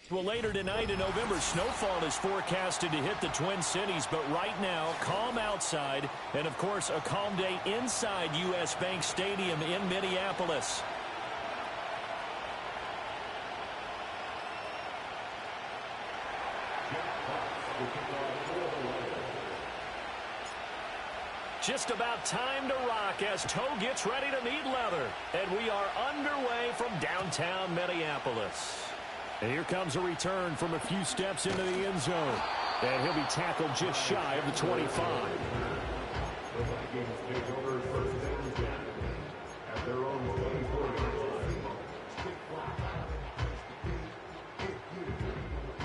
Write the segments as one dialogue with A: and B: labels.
A: Well, later tonight in November, snowfall is forecasted to hit the Twin Cities, but right now, calm outside, and of course, a calm day inside U.S. Bank Stadium in Minneapolis. Just about time to rock as toe gets ready to meet leather. And we are underway from downtown Minneapolis. And here comes a return from a few steps into the end zone. And he'll be tackled just shy of the 25.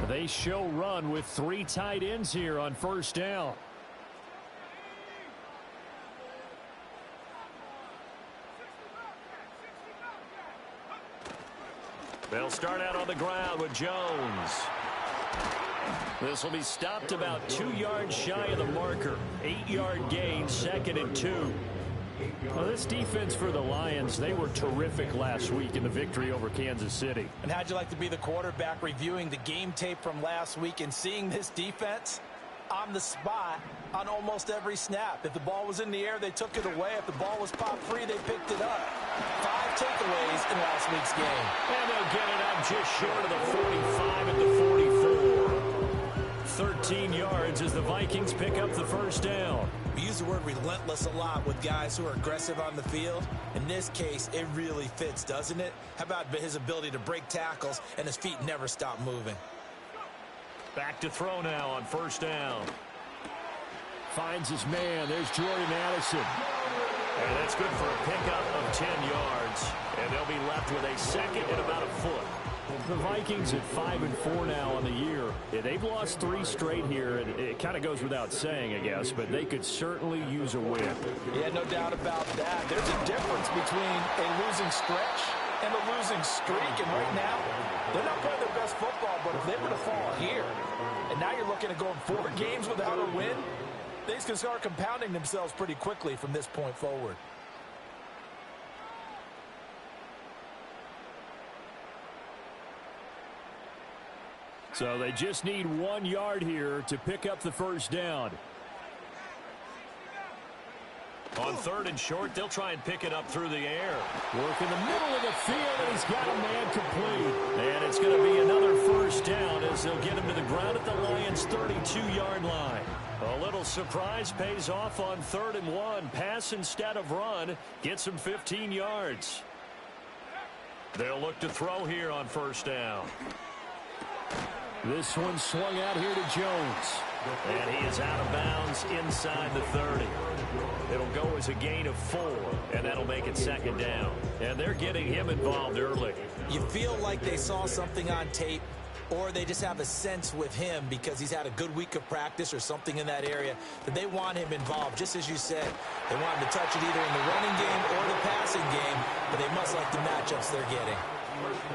A: They show run with 3 tight ends here on first down. They'll start out on the ground with Jones. This will be stopped about 2 yards shy of the marker. 8-yard gain, 2nd and 2. Well, this defense for the Lions, they were terrific last week in the victory over Kansas City.
B: And how'd you like to be the quarterback reviewing the game tape from last week and seeing this defense on the spot on almost every snap? If the ball was in the air, they took it away. If the ball was popped free, they picked it up. 5 takeaways in last week's game.
A: And they'll get it up just short of the 45 at the 44. 13 yards as the Vikings pick up the first down.
B: We use the word relentless a lot with guys who are aggressive on the field. In this case, it really fits, doesn't it? How about his ability to break tackles and his feet never stop moving?
A: Back to throw now on first down. Finds his man. There's Jordan Addison. And that's good for a pickup of 10 yards. And they'll be left with a second and about a foot. The Vikings at 5-4 now on the year. Yeah, they've lost 3 straight here. And it kind of goes without saying, I guess, but they could certainly use a win.
B: Yeah, no doubt about that. There's a difference between a losing stretch and a losing streak. And right now, they're not playing their best football, but if they were to fall here, and now you're looking at going 4 games without a win, things can start compounding themselves pretty quickly from this point forward.
A: So they just need 1 yard here to pick up the first down. On 3rd and short, they'll try and pick it up through the air. Work in the middle of the field, and he's got a man complete. And it's going to be another first down as they'll get him to the ground at the Lions' 32-yard line. A little surprise pays off on 3rd and 1. Pass instead of run. Gets him 15 yards. They'll look to throw here on first down. This one swung out here to Jones. And he is out of bounds inside the 30. It'll go as a gain of 4, and that'll make it 2nd down. And they're getting him involved early.
B: You feel like they saw something on tape, or they just have a sense with him because he's had a good week of practice or something in that area that they want him involved. Just as you said, they want him to touch it either in the running game or the passing game, but they must like the matchups they're getting.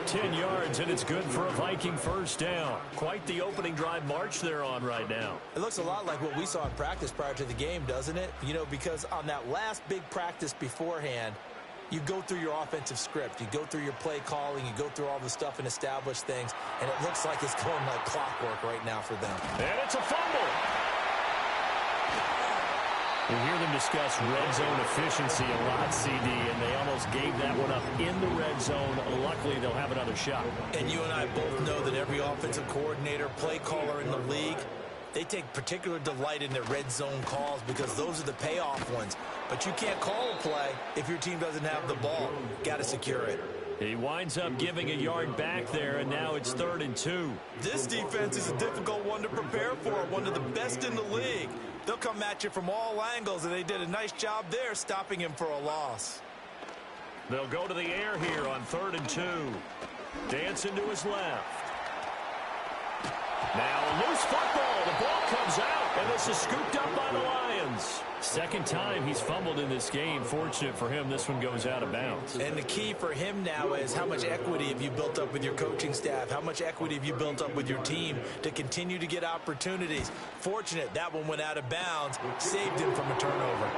A: 10 yards, and it's good for a Viking first down. Quite the opening drive march they're on right now.
B: It looks a lot like what we saw in practice prior to the game, doesn't it? You know, because on that last big practice beforehand, you go through your offensive script. You go through your play calling. You go through all the stuff and establish things. And it looks like it's going like clockwork right now for them.
A: And it's a fumble. We hear them discuss red zone efficiency a lot, CD, and they almost gave that one up in the red zone. Luckily, they'll have another shot.
B: And you and I both know that every offensive coordinator, play caller in the league, they take particular delight in their red zone calls because those are the payoff ones. But you can't call a play if your team doesn't have the ball. Got to secure it.
A: He winds up giving a yard back there, and now it's 3rd and 2.
B: This defense is a difficult one to prepare for, one of the best in the league. They'll come at you from all angles, and they did a nice job there stopping him for a loss.
A: They'll go to the air here on 3rd and 2. Dancing to his left. Now a loose football. The ball comes out, and this is scooped up by the Lions. Second time he's fumbled in this game. Fortunate for him, this one goes out of bounds.
B: And the key for him now is how much equity have you built up with your coaching staff? How much equity have you built up with your team to continue to get opportunities? Fortunate that one went out of bounds, saved him from a turnover.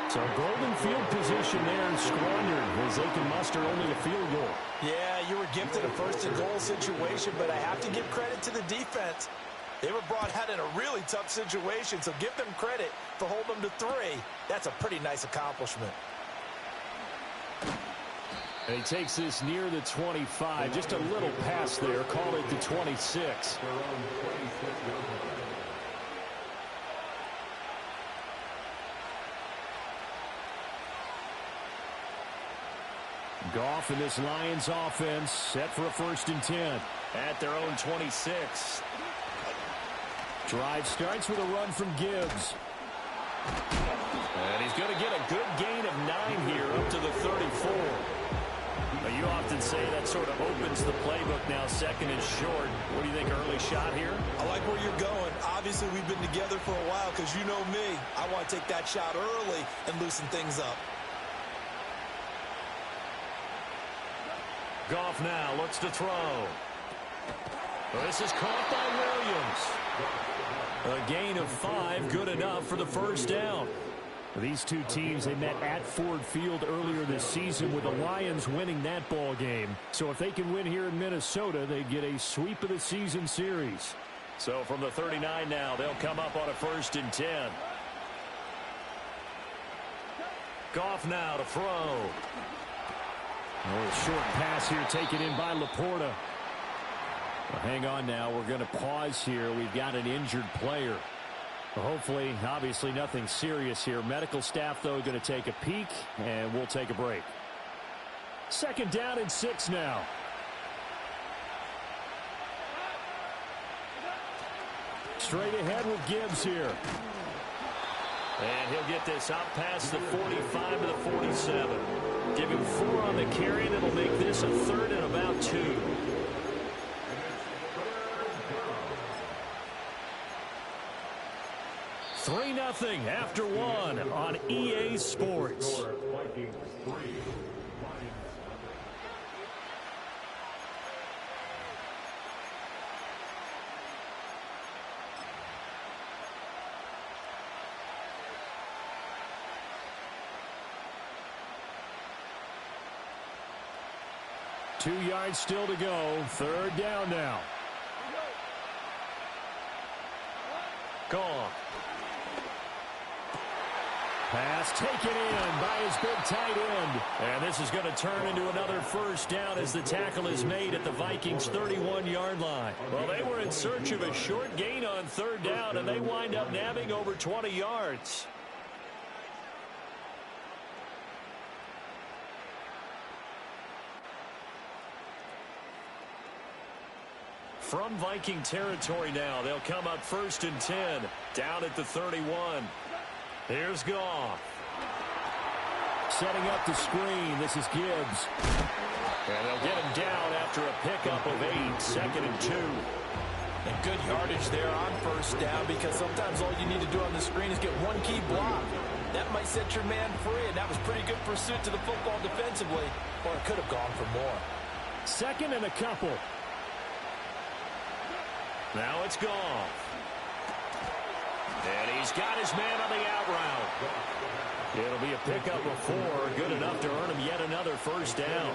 A: So golden field position there squandered as they can muster only a field goal.
B: Yeah, you were gifted a first-and-goal situation, but I have to give credit to the defense. They were brought out in a really tough situation, so give them credit for holding them to 3. That's a pretty nice accomplishment.
A: And he takes this near the 25. Just a little pass there. Call it the 26. Goff in this Lions offense set for a 1st and 10 at their own 26. Drive starts with a run from Gibbs. And he's going to get a good gain of 9 here up to the 34. Now, you often say that sort of opens the playbook now, 2nd and short. What do you think, early shot here?
B: I like where you're going. Obviously, we've been together for a while because you know me. I want to take that shot early and loosen things up.
A: Goff now looks to throw. This is caught by Williams. A gain of 5, good enough for the 1st down. These two teams, they met at Ford Field earlier this season with the Lions winning that ball game. So if they can win here in Minnesota, they get a sweep of the season series. So from the 39 now, they'll come up on a 1st and 10. Goff now to throw. A short pass here taken in by Laporta. Well, hang on now. We're going to pause here. We've got an injured player. Well, hopefully, obviously, nothing serious here. Medical staff, though, going to take a peek, and we'll take a break. 2nd down and 6 now. Straight ahead with Gibbs here. And he'll get this out past the 45 to the 47. Give him 4 on the carry, and it'll make this a 3rd and about 2. Three 3-0 after 1 on EA Sports. Two yards still to go. 3rd down now. Gone. Pass taken in by his big tight end. And this is going to turn into another 1st down as the tackle is made at the Vikings' 31-yard line. Well, they were in search of a short gain on 3rd down, and they wind up nabbing over 20 yards. From Viking territory now, they'll come up 1st and 10, down at the 31. Here's Goff. Setting up the screen. This is Gibbs. And they'll get him down after a pickup of 8, 2nd and 2.
B: And good yardage there on 1st down because sometimes all you need to do on the screen is get one key block. That might set your man free, and that was pretty good pursuit to the football defensively, or it could have gone for more.
A: 2nd and a couple. Now it's Goff. And he's got his man on the out route. It'll be a pickup of 4, good enough to earn him yet another 1st down.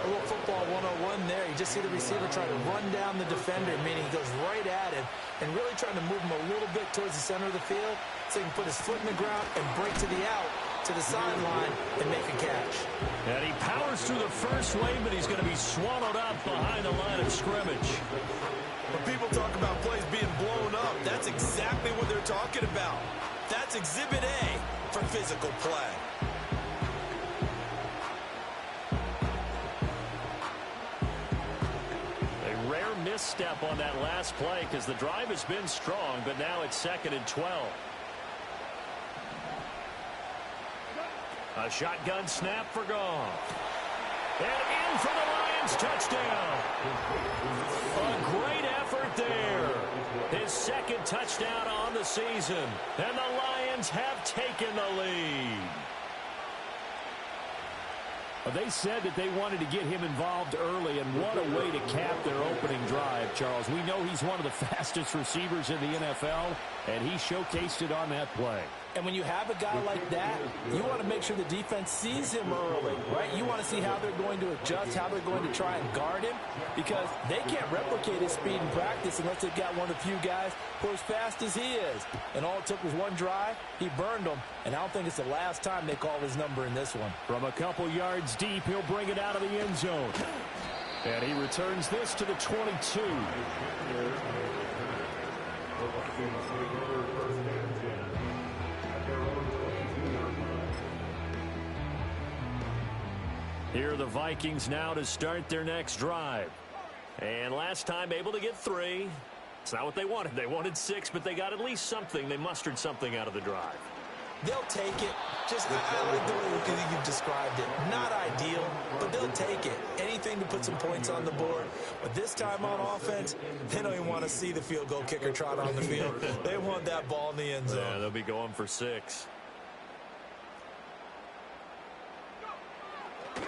B: A little football 101 there. You just see the receiver try to run down the defender, meaning he goes right at him and really trying to move him a little bit towards the center of the field so he can put his foot in the ground and break to the out, to the sideline, and make a catch.
A: And he powers through the first wave, but he's going to be swallowed up behind the line of scrimmage.
B: When people talk about plays being blown up, that's exactly what they're talking about. That's Exhibit A for physical play.
A: A rare misstep on that last play because the drive has been strong, but now it's 2nd and 12. A shotgun snap for Goff. And in for the Lions touchdown. A great effort there. His 2nd touchdown on the season. And the Lions have taken the lead. They said that they wanted to get him involved early, and what a way to cap their opening drive, Charles. We know he's one of the fastest receivers in the NFL, and he showcased it on that play.
B: And when you have a guy like that, you want to make sure the defense sees him early, right? You want to see how they're going to adjust, how they're going to try and guard him, because they can't replicate his speed in practice unless they've got one of the few guys who are as fast as he is. And all it took was one drive. He burned them, and I don't think it's the last time they call his number in this one.
A: From a couple yards deep, he'll bring it out of the end zone. And he returns this to the 22. Here are the Vikings now to start their next drive. And last time able to get 3. It's not what they wanted. They wanted 6, but they got at least something. They mustered something out of the drive.
B: They'll take it. Just, I like the way you've described it. Not ideal, but they'll take it. Anything to put some points on the board. But this time on offense, they don't even want to see the field goal kicker trot on the field. They want that ball in the end zone.
A: Yeah, they'll be going for 6.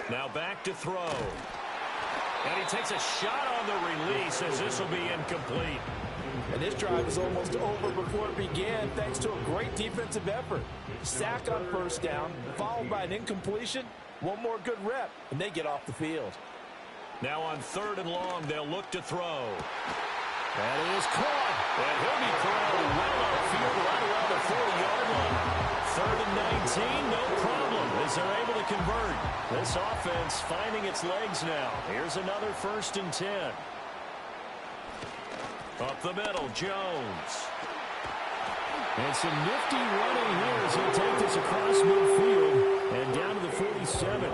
A: Now back to throw. And he takes a shot on the release as this will be incomplete.
B: And this drive is almost over before it began thanks to a great defensive effort. Sack on first down, followed by an incompletion. One more good rep, and they get off the field.
A: Now on 3rd and long, they'll look to throw. That is caught. And he'll be thrown well outfield right around the 40-yard line. 3rd and 19, no problem as they're able to convert. This offense finding its legs now. Here's another 1st and 10. Up the middle, Jones. And some nifty running here as he'll take this across midfield and down to the 47.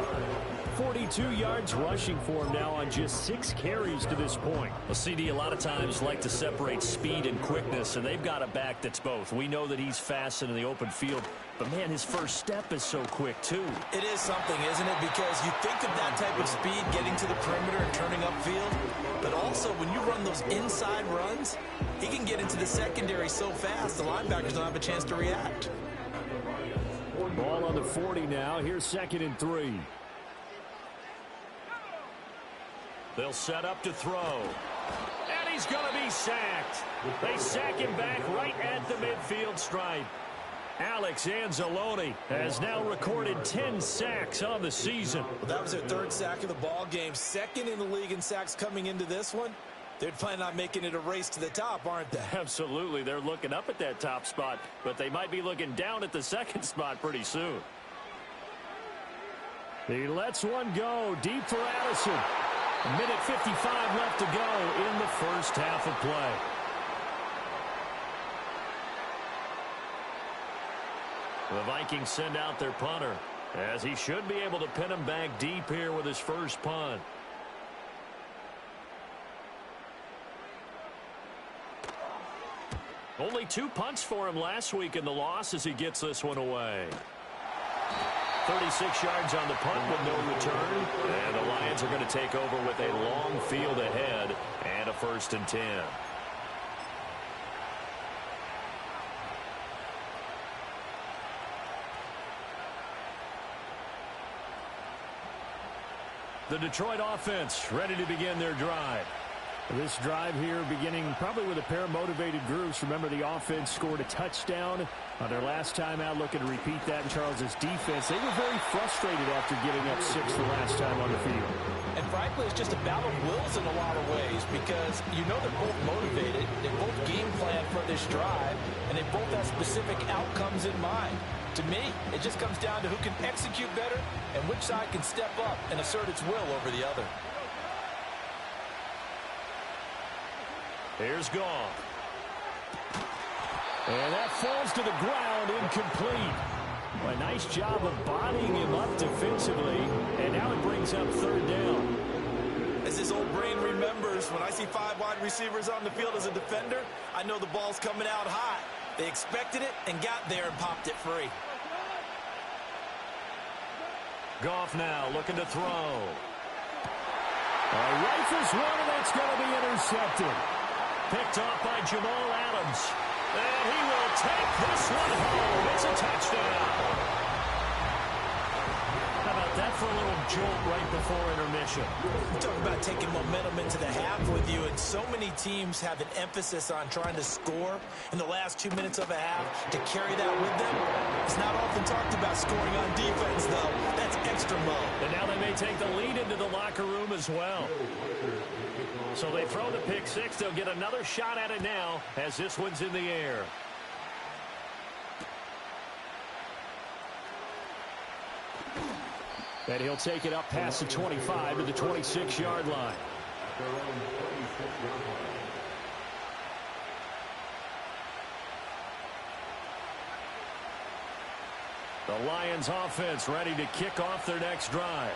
A: 42 yards rushing for him now on just 6 carries to this point. Well, CD, a lot of times like to separate speed and quickness, and they've got a back that's both. We know that he's fast in the open field, but, man, his first step is so quick, too.
B: It is something, isn't it? Because you think of that type of speed getting to the perimeter and turning upfield, but also when you run those inside runs, he can get into the secondary so fast the linebackers don't have a chance to react.
A: Ball on the 40 now. Here's 2nd and 3. They'll set up to throw. And he's going to be sacked. They sack him back right at the midfield stripe. Alex Anzalone has now recorded 10 sacks on the season.
B: Well, that was their 3rd sack of the ball game. 2nd in the league in sacks coming into this one. They're planning on making it a race to the top, aren't they?
A: Absolutely. They're looking up at that top spot, but they might be looking down at the 2nd spot pretty soon. He lets one go deep for Addison. A minute 55 left to go in the first half of play. The Vikings send out their punter, as he should be able to pin him back deep here with his first punt. Only 2 punts for him last week in the loss as he gets this one away. 36 yards on the punt with no return. And the Lions are going to take over with a long field ahead and a 1st and 10. The Detroit offense ready to begin their drive. This drive here beginning probably with a pair of motivated groups. Remember, the offense scored a touchdown on their last time out, looking to repeat that in Charles' defense. They were very frustrated after giving up 6 the last time on the field.
B: And frankly, it's just a battle of wills in a lot of ways because you know they're both motivated, they both game plan for this drive, and they both have specific outcomes in mind. To me, it just comes down to who can execute better and which side can step up and assert its will over the other.
A: Here's Goff. And that falls to the ground, incomplete. A nice job of bodying him up defensively, and now it brings up 3rd down.
B: As his old brain remembers, when I see 5 wide receivers on the field as a defender, I know the ball's coming out high. They expected it and got there and popped it free.
A: Goff now looking to throw. Rifles one, and that's going to be intercepted. Picked off by Jamal Adams. And he will take this one home. It's a touchdown. How about that for for a little jolt right before intermission.
B: Talk about taking momentum into the half with you, and so many teams have an emphasis on trying to score in the last 2 minutes of a half to carry that with them. It's not often talked about scoring on defense, though. That's extra mode.
A: And now they may take the lead into the locker room as well. So they throw the pick six. They'll get another shot at it now as this one's in the air. And he'll take it up past the 25 to the 26-yard line. The Lions offense ready to kick off their next drive.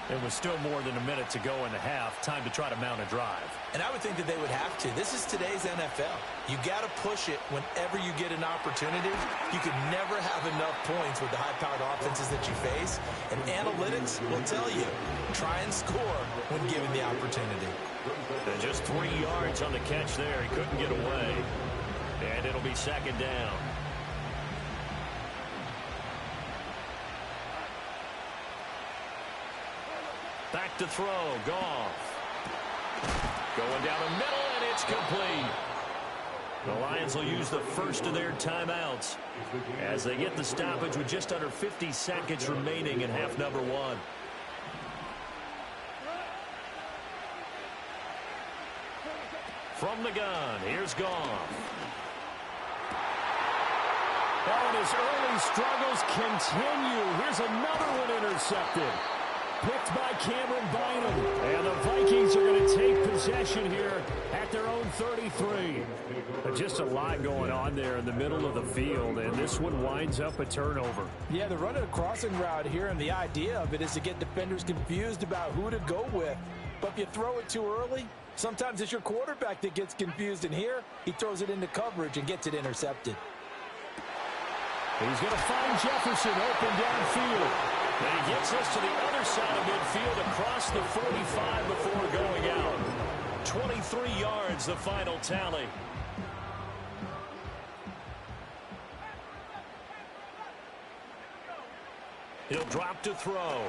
A: It was still more than a minute to go in the half. Time to try to mount a drive.
B: And I would think that they would have to. This is today's NFL. You got to push it whenever you get an opportunity. You could never have enough points with the high-powered offenses that you face. And analytics will tell you, try and score when given the opportunity.
A: And just 3 yards on the catch there. He couldn't get away. And it'll be second down. Back to throw, Goff. Going down the middle, and it's complete. The Lions will use the first of their timeouts as they get the stoppage with just under 50 seconds remaining in half number one. From the gun, here's Goff. Oh, and his early struggles continue. Here's another one intercepted. Picked by Cameron Bynum. And the Vikings are going to take possession here at their own 33. But just a lot going on there in the middle of the field, and this one winds up a turnover.
B: Yeah, they're running a crossing route here, and the idea of it is to get defenders confused about who to go with. But if you throw it too early, sometimes it's your quarterback that gets confused, and here he throws it into coverage and gets it intercepted.
A: He's going to find Jefferson open downfield. And he gets us to the other side of midfield across the 45 before going out. 23 yards, the final tally. He'll drop to throw.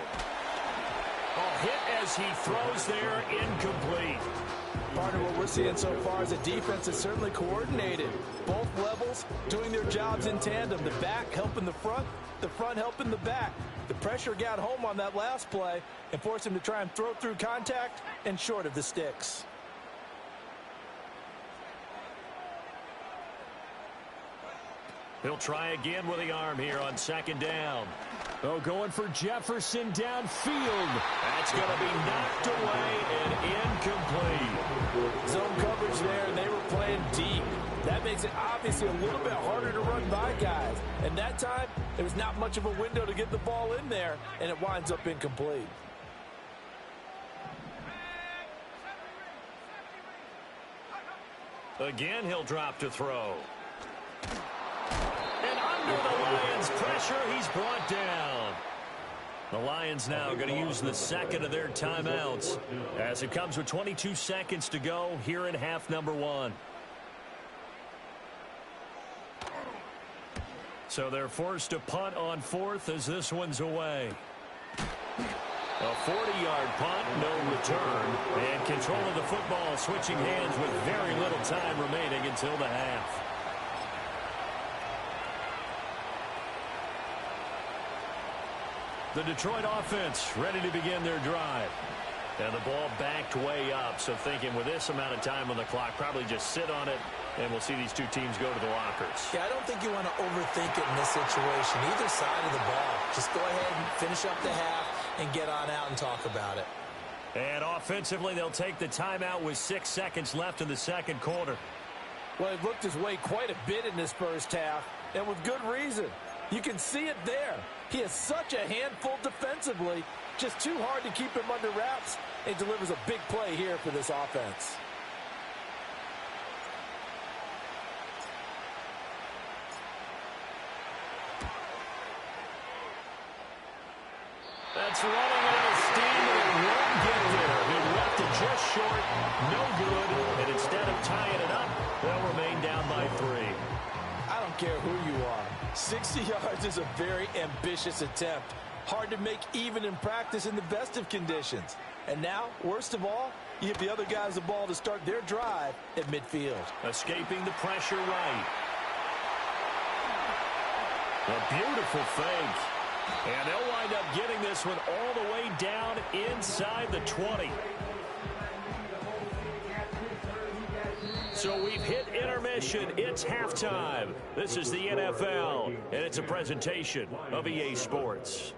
A: A hit as he throws there, incomplete.
B: Part of what we're seeing so far is a defense that's certainly coordinated. Both levels doing their jobs in tandem. The back helping the front helping the back. The pressure got home on that last play and forced him to try and throw through contact and short of the sticks.
A: He'll try again with the arm here on second down. Oh, going for Jefferson downfield. That's going to be knocked away and incomplete.
B: Zone coverage there, and they were playing deep. That makes it obviously a little bit harder to run by guys. And that time, there was not much of a window to get the ball in there, and it winds up incomplete.
A: Again, he'll drop to throw. And under the Lions' pressure, he's brought down. The Lions now going to use the second of their timeouts as it comes with 22 seconds to go here in half number one. So they're forced to punt on fourth as this one's away. A 40-yard punt, no return, and control of the football switching hands with very little time remaining until the half. The Detroit offense ready to begin their drive. And the ball backed way up, so thinking with this amount of time on the clock, probably just sit on it, and we'll see these two teams go to the lockers.
B: Yeah, I don't think you want to overthink it in this situation, either side of the ball. Just go ahead and finish up the half and get on out and talk about it.
A: And offensively, they'll take the timeout with 6 seconds left in the second quarter.
B: Well, he looked his way quite a bit in this first half, and with good reason. You can see it there. He is such a handful defensively. Just too hard to keep him under wraps, and delivers a big play here for this offense.
A: That's running out of steam, and it won't get there. He left it just short, no good, and instead of tying it up, they'll remain down by 3.
B: I don't care who you are. 60 yards is a very ambitious attempt, Hard to make even in practice in the best of conditions. And now, worst of all, you give the other guys the ball to start their drive at midfield.
A: Escaping the pressure right. A beautiful fake. And they'll wind up getting this one all the way down inside the 20. So we've hit intermission. It's halftime. This is the NFL, and it's a presentation of EA Sports.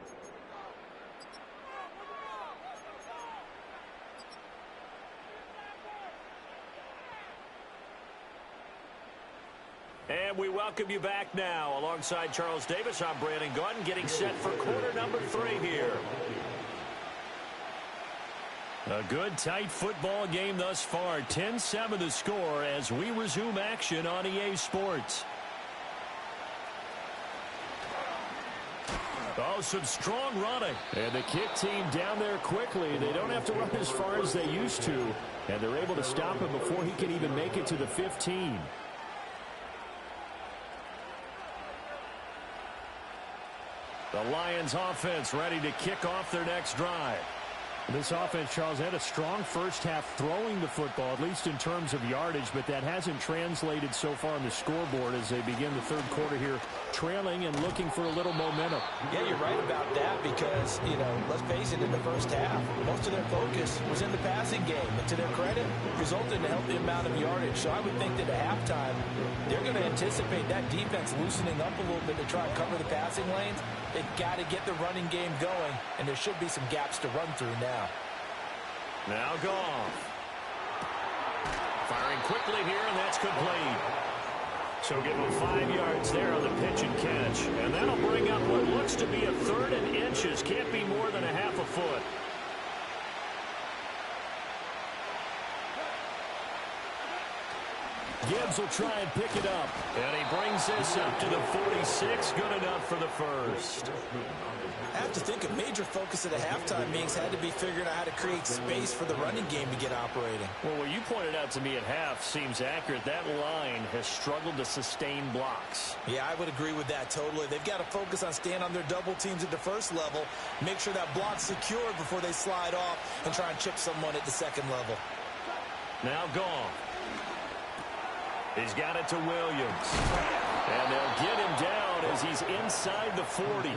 A: And we welcome you back now. Alongside Charles Davis, I'm Brandon Gaudin, getting set for quarter number 3 here. A good, tight football game thus far. 10-7 the score as we resume action on EA Sports. Oh, some strong running. And the kick team down there quickly. They don't have to run as far as they used to. And they're able to stop him before he can even make it to the 15. The Lions offense ready to kick off their next drive.
C: This offense, Charles, had a strong first half throwing the football, at least in terms of yardage, but that hasn't translated so far on the scoreboard as they begin the third quarter here, trailing and looking for a little momentum.
B: Yeah, you're right about that because, let's face it, in the first half, most of their focus was in the passing game. And to their credit, resulted in a healthy amount of yardage. So I would think that at halftime, they're going to anticipate that defense loosening up a little bit to try and cover the passing lanes. They've got to get the running game going, and there should be some gaps to run through now.
A: Now Goff. Firing quickly here, and that's complete. So give him 5 yards there on the pitch and catch. And that'll bring up what looks to be a 3rd and inches. Can't be more than a half a foot. Gibbs will try and pick it up. And he brings this up to the 46. Good enough for the first.
B: I have to think a major focus at a halftime means had to be figuring out how to create space for the running game to get operating.
A: Well, what you pointed out to me at half seems accurate. That line has struggled to sustain blocks.
B: Yeah, I would agree with that totally. They've got to focus on staying on their double teams at the first level, make sure that block's secured before they slide off and try and chip someone at the second level.
A: Now Goff. He's got it to Williams. And they'll get him down as he's inside the 40.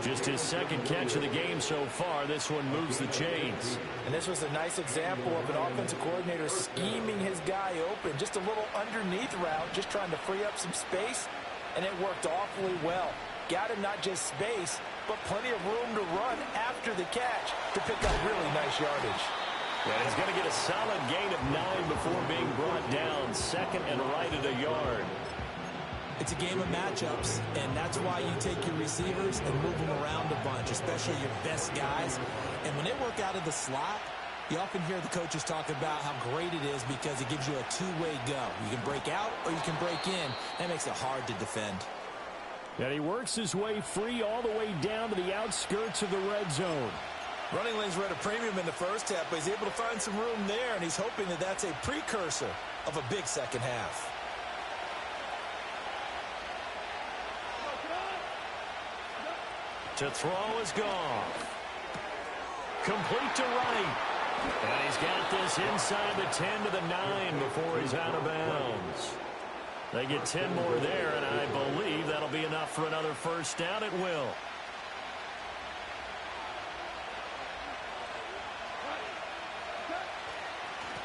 A: Just his second catch of the game so far. This one moves the chains.
B: And this was a nice example of an offensive coordinator scheming his guy open. Just a little underneath route, just trying to free up some space. And it worked awfully well. Got him not just space, but plenty of room to run after the catch to pick up really nice yardage.
A: And he's going to get a solid gain of 9 before being brought down. Second and right at a yard.
B: It's a game of matchups, and that's why you take your receivers and move them around a bunch, especially your best guys. And when they work out of the slot, you often hear the coaches talk about how great it is because it gives you a two-way go. You can break out or you can break in. That makes it hard to defend.
C: And he works his way free all the way down to the outskirts of the red zone.
B: Running lanes were at a premium in the first half, but he's able to find some room there, and he's hoping that that's a precursor of a big second half.
A: To throw is Goff. Complete to right. And he's got this inside the 10 to the 9 before he's out of bounds. They get 10 more there, and I believe that'll be enough for another first down. It will.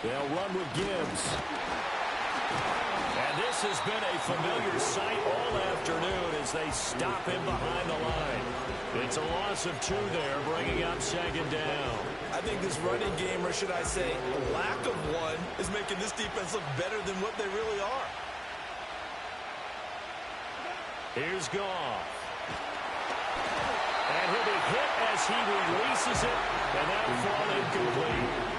A: They'll run with Gibbs. And this has been a familiar sight all afternoon as they stop him behind the line. It's a loss of 2 there, bringing up second down.
B: I think this running game, or should I say lack of one, is making this defense look better than what they really are.
A: Here's Goff. And he'll be hit as he releases it, and that'll fall incomplete.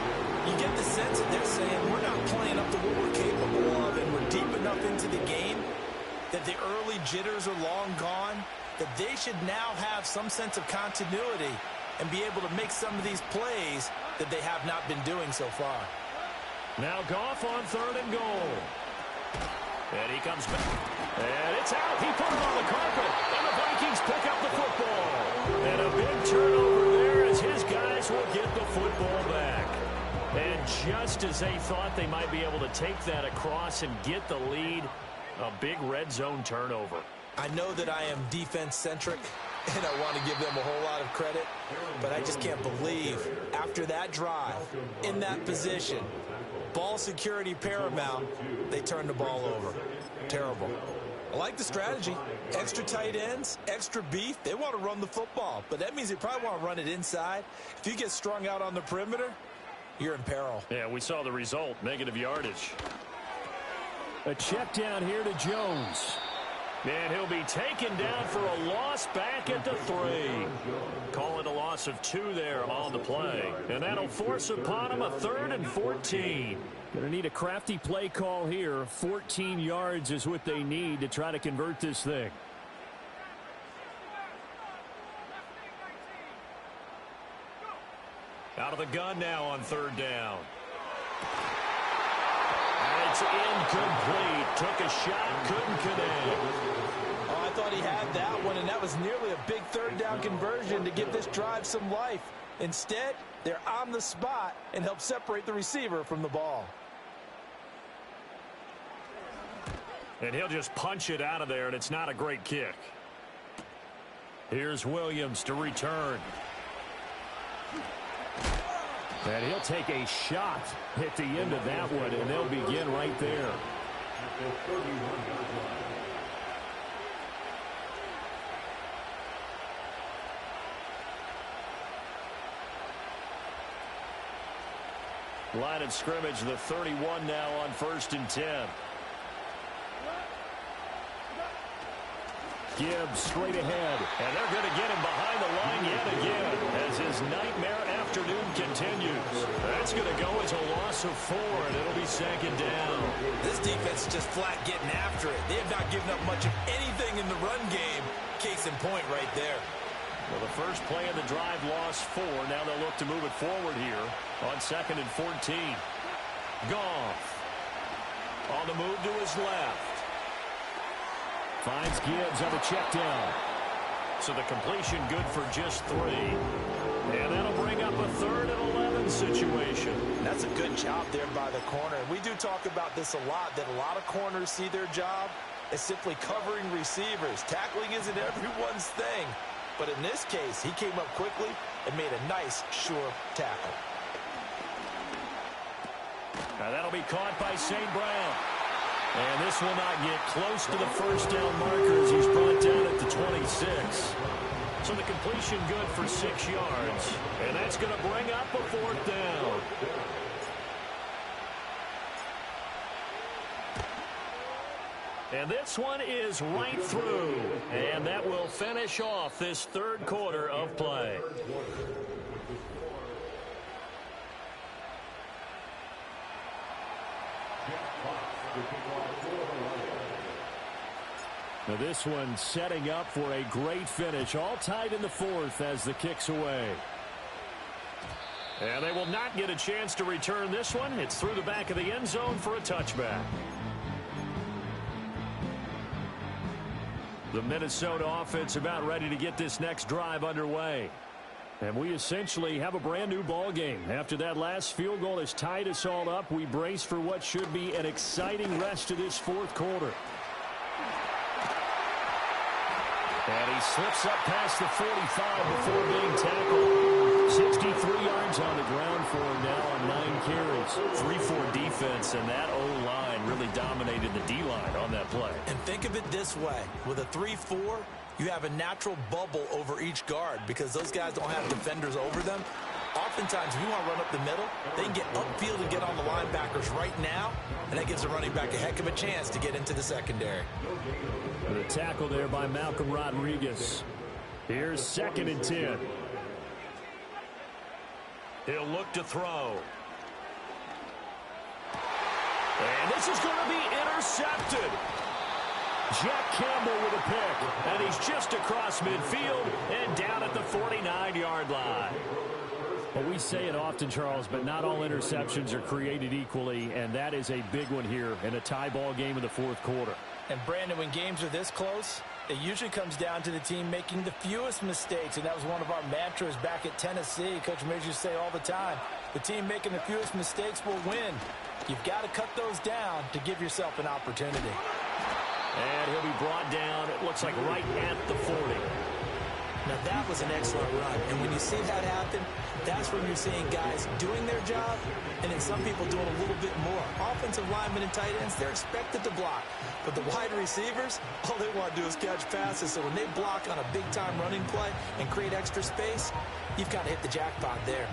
B: You get the sense that they're saying we're not playing up to what we're capable of, and we're deep enough into the game that the early jitters are long gone, that they should now have some sense of continuity and be able to make some of these plays that they have not been doing so far.
A: Now Goff on 3rd and goal. And he comes back. And it's out. He put it on the carpet. And the Vikings pick up the football. And a big turnover there as his guys will get the football back. And just as they thought they might be able to take that across and get the lead, a big red zone turnover.
B: I know that I am defense-centric, and I want to give them a whole lot of credit, but I just can't believe after that drive, in that position, ball security paramount, they turned the ball over. Terrible. I like the strategy. Extra tight ends, extra beef. They want to run the football, but that means they probably want to run it inside. If you get strung out on the perimeter, you're in peril.
A: Yeah, we saw the result, negative yardage.
C: A check down here to Jones.
A: And he'll be taken down for a loss back at the 3. Call it a loss of 2 there on the play. And that'll force upon him a 3rd and 14.
C: Going to need a crafty play call here. 14 yards is what they need to try to convert this thing.
A: Out of the gun now on 3rd down. And it's incomplete. Took a shot, couldn't connect.
B: Oh, I thought he had that one, and that was nearly a big 3rd down conversion to give this drive some life. Instead, they're on the spot and help separate the receiver from the ball.
A: And he'll just punch it out of there, and it's not a great kick. Here's Williams to return.
C: And he'll take a shot at the end of that one, and they'll begin right there.
A: Line of scrimmage, the 31 now on 1st and 10.
C: Gibbs straight ahead.
A: And they're going to get him behind the line yet again as his nightmare afternoon continues. That's going to go as a loss of 4, and it'll be 2nd down.
B: This defense is just flat getting after it. They have not given up much of anything in the run game. Case in point right there.
A: Well, the first play of the drive lost 4. Now they'll look to move it forward here on 2nd and 14. Goff on the move to his left.
C: Finds Gibbs on the check down.
A: So the completion good for just 3. And that'll bring up a 3rd and 11 situation.
B: That's a good job there by the corner. We do talk about this a lot, that a lot of corners see their job as simply covering receivers. Tackling isn't everyone's thing. But in this case, he came up quickly and made a nice, sure tackle.
A: Now that'll be caught by St. Brown. And this will not get close to the 1st down marker as he's brought down at the 26. So the completion good for 6 yards. And that's going to bring up a 4th down. And this one is right through. And that will finish off this 3rd quarter of play.
C: Now this one setting up for a great finish. All tied in the 4th as the kick's away.
A: And they will not get a chance to return this one. It's through the back of the end zone for a touchback. The Minnesota offense about ready to get this next drive underway.
C: And we essentially have a brand new ball game. After that last field goal has tied us all up, we brace for what should be an exciting rest of this 4th quarter.
A: And he slips up past the 45 before being tackled.
C: 63 yards on the ground for him now on 9 carries.
A: 3-4 defense, and that O-line really dominated the D-line on that play.
B: And think of it this way. With a 3-4, you have a natural bubble over each guard because those guys don't have defenders over them. Oftentimes, if you want to run up the middle, they can get upfield and get on the linebackers right now, and that gives the running back a heck of a chance to get into the secondary.
C: The tackle there by Malcolm Rodriguez. Here's 2nd and 10.
A: He'll look to throw. And this is going to be intercepted. Jack Campbell with a pick. And he's just across midfield and down at the 49-yard line.
C: Well, we say it often, Charles, but not all interceptions are created equally, and that is a big one here in a tie ball game in the 4th quarter.
B: And, Brandon, when games are this close, It usually comes down to the team making the fewest mistakes, and that was one of our mantras back at Tennessee. Coach Majors used to say all the time, the team making the fewest mistakes will win. You've got to cut those down to give yourself an opportunity.
A: And he'll be brought down, it looks like right at the 40.
D: Now that was an excellent run, and when you see that happen, that's when you're seeing guys doing their job, and then some people doing a little bit more. Offensive linemen and tight ends, they're expected to block, but the wide receivers, all they want to do is catch passes, so when they block on a big-time running play and create extra space, you've got to hit the jackpot there.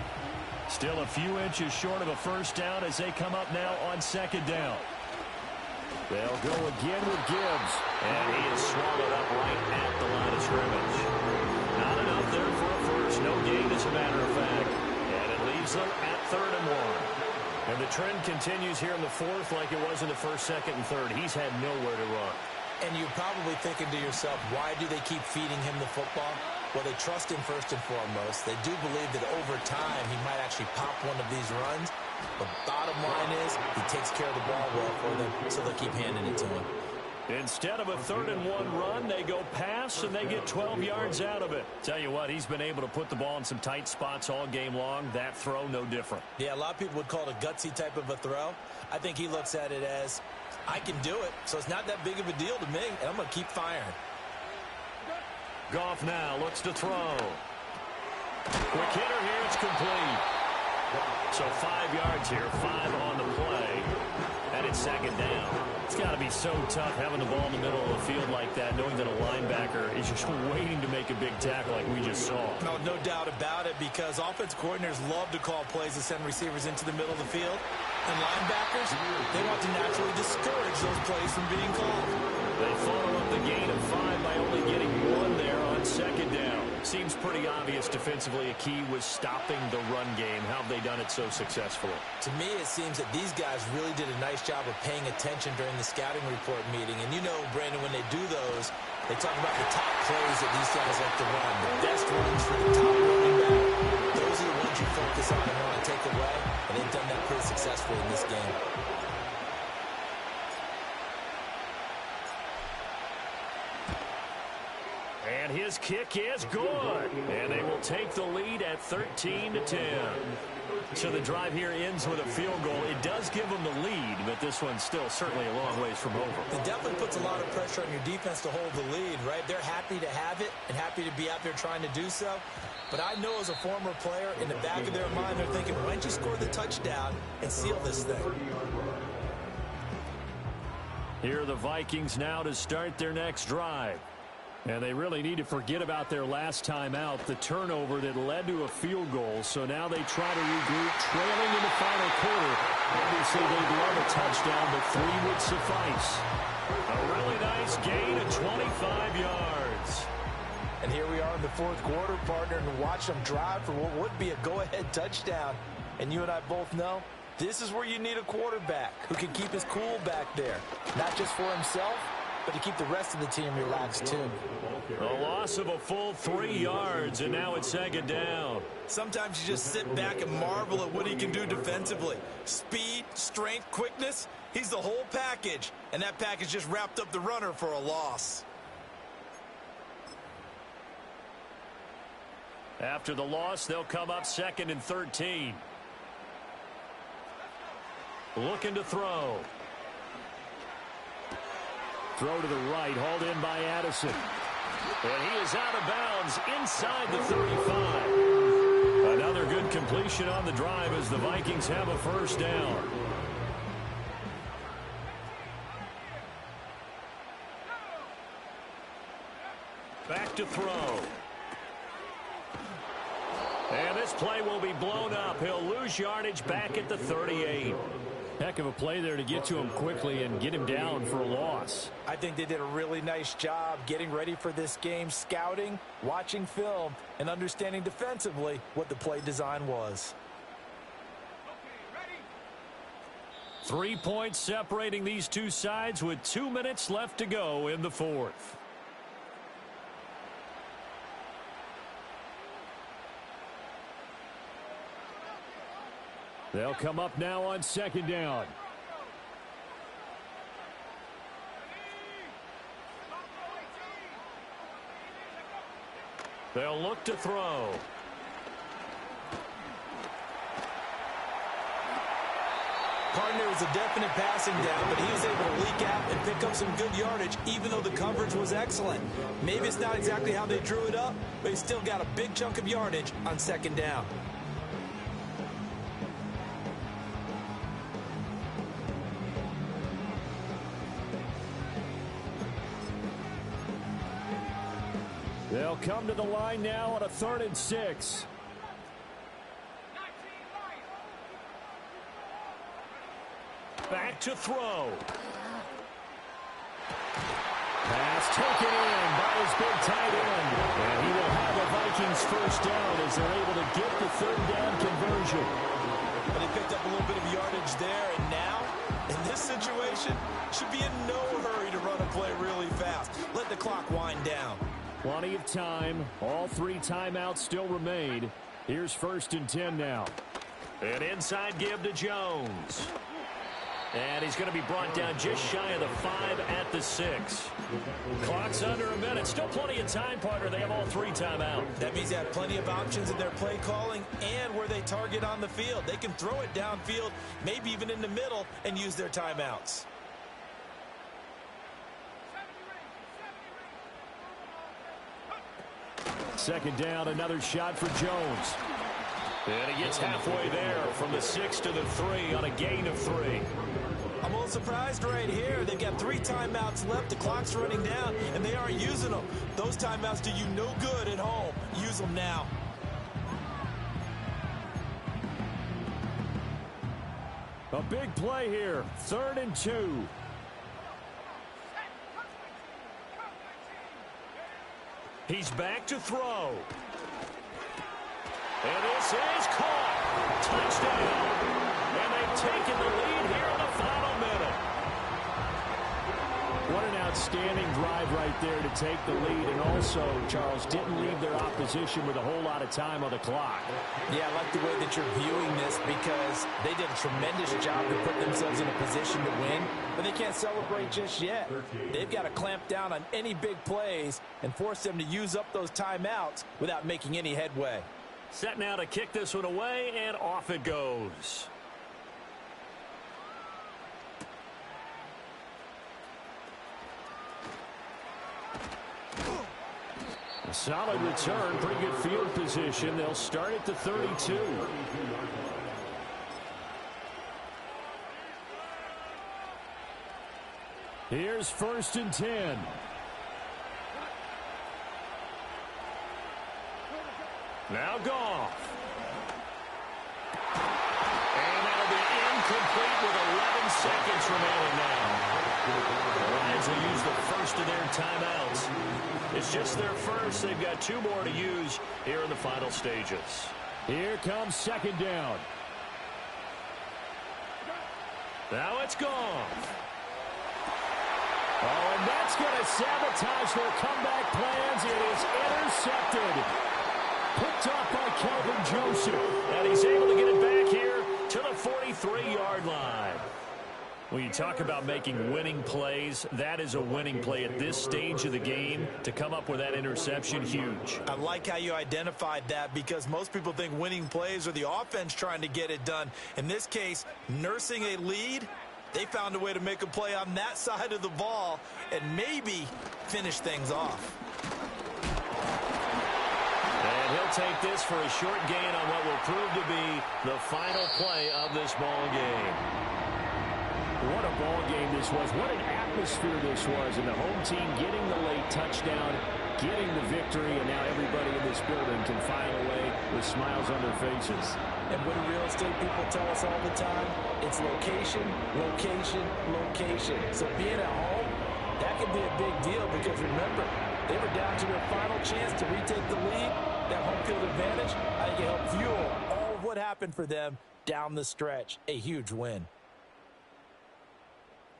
C: Still a few inches short of a first down as they come up now on second down. They'll go again with Gibbs.
A: And he is swallowed up right at the line of scrimmage. Not enough there for a first. No gain, as a matter of fact. And it leaves them at 3rd and 1.
C: And the trend continues here in the 4th like it was in the 1st, 2nd, and 3rd. He's had nowhere to run.
D: And you're probably thinking to yourself, why do they keep feeding him the football? Well, they trust him first and foremost. They do believe that over time he might actually pop one of these runs. The bottom line is he takes care of the ball well for them, so they'll keep handing it to him.
C: Instead of a 3rd and 1 run, they go pass, and they get 12 yards out of it. Tell you what, he's been able to put the ball in some tight spots all game long. That throw, no different.
D: Yeah, a lot of people would call it a gutsy type of a throw. I think he looks at it as, I can do it, so it's not that big of a deal to me, and I'm going to keep firing.
A: Goff now looks to throw. Quick hitter here, it's complete.
C: So 5 yards here, 5 on the play, and it's second down. It's got to be so tough having the ball in the middle of the field like that, knowing that a linebacker is just waiting to make a big tackle like we just saw.
D: No doubt about it, because offense coordinators love to call plays to send receivers into the middle of the field. And linebackers, they want to naturally discourage those plays from being called.
C: They follow up the gain of 5 by only getting 1 there on second down. Seems pretty obvious defensively a key was stopping the run game. How have they done it so successfully?
D: To me, it seems that these guys really did a nice job of paying attention during the scouting report meeting. And you know, Brandon, when they do those, they talk about the top plays that these guys like to run, the best runs for the top running back. Those are the ones you focus on and want to take away, and they've done that pretty successfully in this game.
C: And his kick is good. And they will take the lead at 13-10. So the drive here ends with a field goal. It does give them the lead, but this one's still certainly a long ways from over.
D: It definitely puts a lot of pressure on your defense to hold the lead, right? They're happy to have it and happy to be out there trying to do so. But I know as a former player, in the back of their mind, they're thinking, why don't you score the touchdown and seal this thing?
C: Here are the Vikings now to start their next drive. And they really need to forget about their last time out, the turnover that led to a field goal. So now they try to regroup, trailing in the final quarter. Obviously, they'd love a touchdown, but 3 would suffice. A really nice gain of 25 yards.
B: And here we are in the 4th quarter, partner, and watch them drive for what would be a go-ahead touchdown. And you and I both know this is where you need a quarterback who can keep his cool back there, not just for himself, but to keep the rest of the team relaxed, too.
C: A loss of a full 3 yards, and now it's second down.
D: Sometimes you just sit back and marvel at what he can do defensively. Speed, strength, quickness, he's the whole package. And that package just wrapped up the runner for a loss.
C: After the loss, they'll come up 2nd and 13. Looking to throw. Throw to the right, hauled in by Addison. And he is out of bounds inside the 35. Another good completion on the drive as the Vikings have a first down. Back to throw. And this play will be blown up. He'll lose yardage back at the 38. Heck of a play there to get to him quickly and get him down for a loss.
B: I think they did a really nice job getting ready for this game, scouting, watching film, and understanding defensively what the play design was.
C: 3 points separating these two sides with 2 minutes left to go in the 4th. They'll come up now on second down.
A: They'll look to throw.
D: Partner was a definite passing down, but he was able to leak out and pick up some good yardage, even though the coverage was excellent. Maybe it's not exactly how they drew it up, but he still got a big chunk of yardage on second down.
C: They'll come to the line now on a 3rd and 6.
A: Back to throw.
C: Pass taken in by his big tight end. And he will have the Vikings first down as they're able to get the 3rd down conversion.
D: But he picked up a little bit of yardage there, and now, in this situation, should be in no hurry to run a play really fast. Let the clock wind down.
C: Plenty of time. All 3 timeouts still remain. Here's 1st and 10 now.
A: An inside give to Jones. And he's going to be brought down just shy of the 5 at the 6. Clock's under a minute. Still plenty of time, partner. They have all 3 timeouts.
D: That means they have plenty of options in their play calling and where they target on the field. They can throw it downfield, maybe even in the middle, and use their timeouts.
C: Second down, another shot for Jones.
A: And he gets halfway there from the 6 to the 3 on a gain of 3.
D: I'm a little surprised right here. They've got 3 timeouts left. The clock's running down, and they aren't using them. Those timeouts do you no good at home. Use them now.
C: A big play here. 3rd and 2.
A: He's back to throw. And this is caught. Touchdown. And they've taken the lead here in the final minute.
C: What an outstanding drive right there to take the lead. And also, Charles, didn't leave their opposition with a whole lot of time on the clock.
D: Yeah, I like the way that you're viewing this because they did a tremendous job to put themselves in a position to win, but they can't celebrate just yet. They've got to clamp down on any big plays and force them to use up those timeouts without making any headway.
A: Set now to kick this one away, and off it goes.
C: A solid return, pretty good field position. They'll start at the 32. Here's 1st and 10.
A: Now Goff. And that'll be incomplete with 11 seconds remaining now. The Lions will use the first of their timeouts. It's just their first. They've got 2 more to use here in the final stages.
C: Here comes 2nd down.
A: Now it's Goff.
C: Oh, and that's going to sabotage their comeback plans. It is intercepted. Picked off by Kelvin Joseph.
A: And he's able to get it back here to the 43-yard line. When you talk about making winning plays, that is a winning play at this stage of the game. To come up with that interception, huge.
D: I like how you identified that because most people think winning plays are the offense trying to get it done. In this case, nursing a lead, they found a way to make a play on that side of the ball and maybe finish things off.
A: And he'll take this for a short gain on what will prove to be the final play of this ball game.
C: What a ball game this was. What an atmosphere this was. And the home team getting the late touchdown, getting the victory, and now everybody in this building can file away with smiles on their faces.
D: And what do real estate people tell us all the time? It's location, location, location. So being at home, that can be a big deal because remember, they were down to their final chance to retake the lead. That home field advantage, I think it helped fuel all of what happened for them down the stretch. A huge win.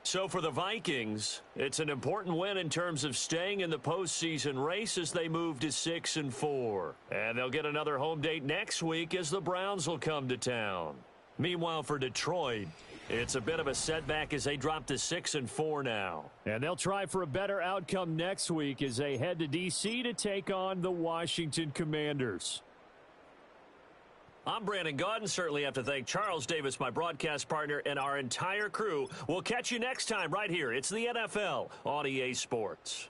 A: So for the Vikings, it's an important win in terms of staying in the postseason race as they move to 6-4. And they'll get another home date next week as the Browns will come to town. Meanwhile, for Detroit, It's a bit of a setback as they drop to 6-4 now.
C: And they'll try for a better outcome next week as they head to D.C. to take on the Washington Commanders.
A: I'm Brandon Gaudin. Certainly have to thank Charles Davis, my broadcast partner, and our entire crew. We'll catch you next time right here. It's the NFL on EA Sports.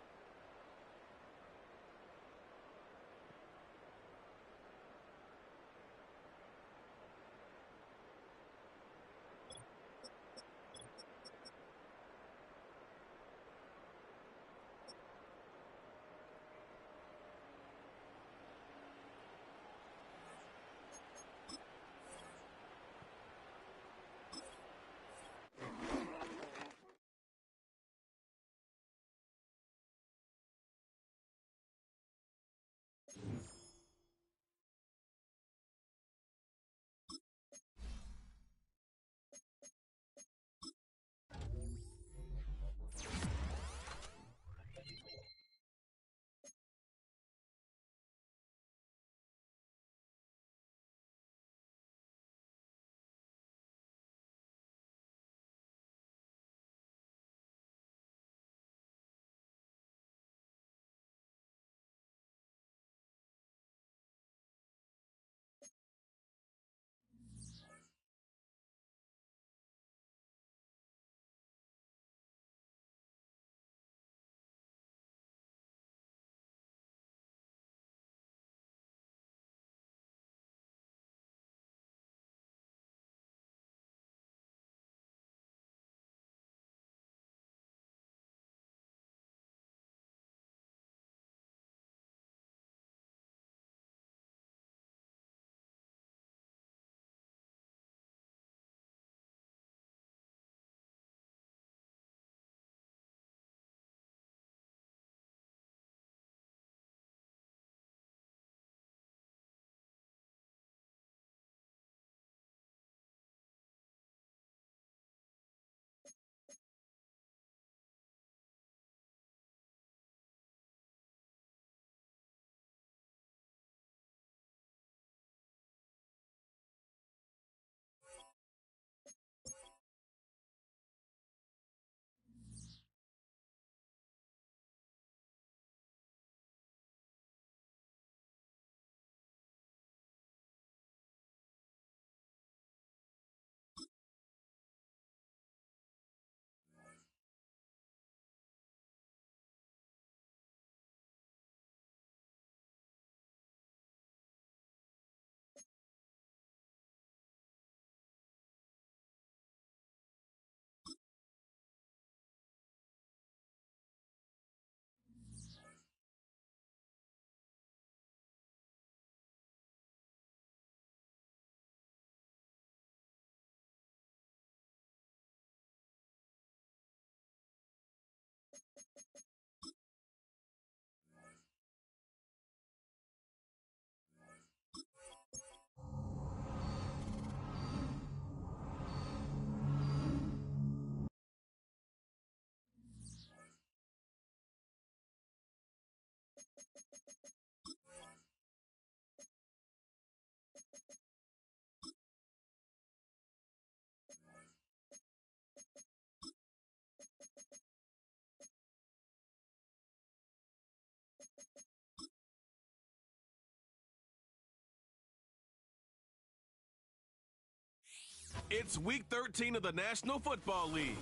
E: It's Week 13 of the National Football League,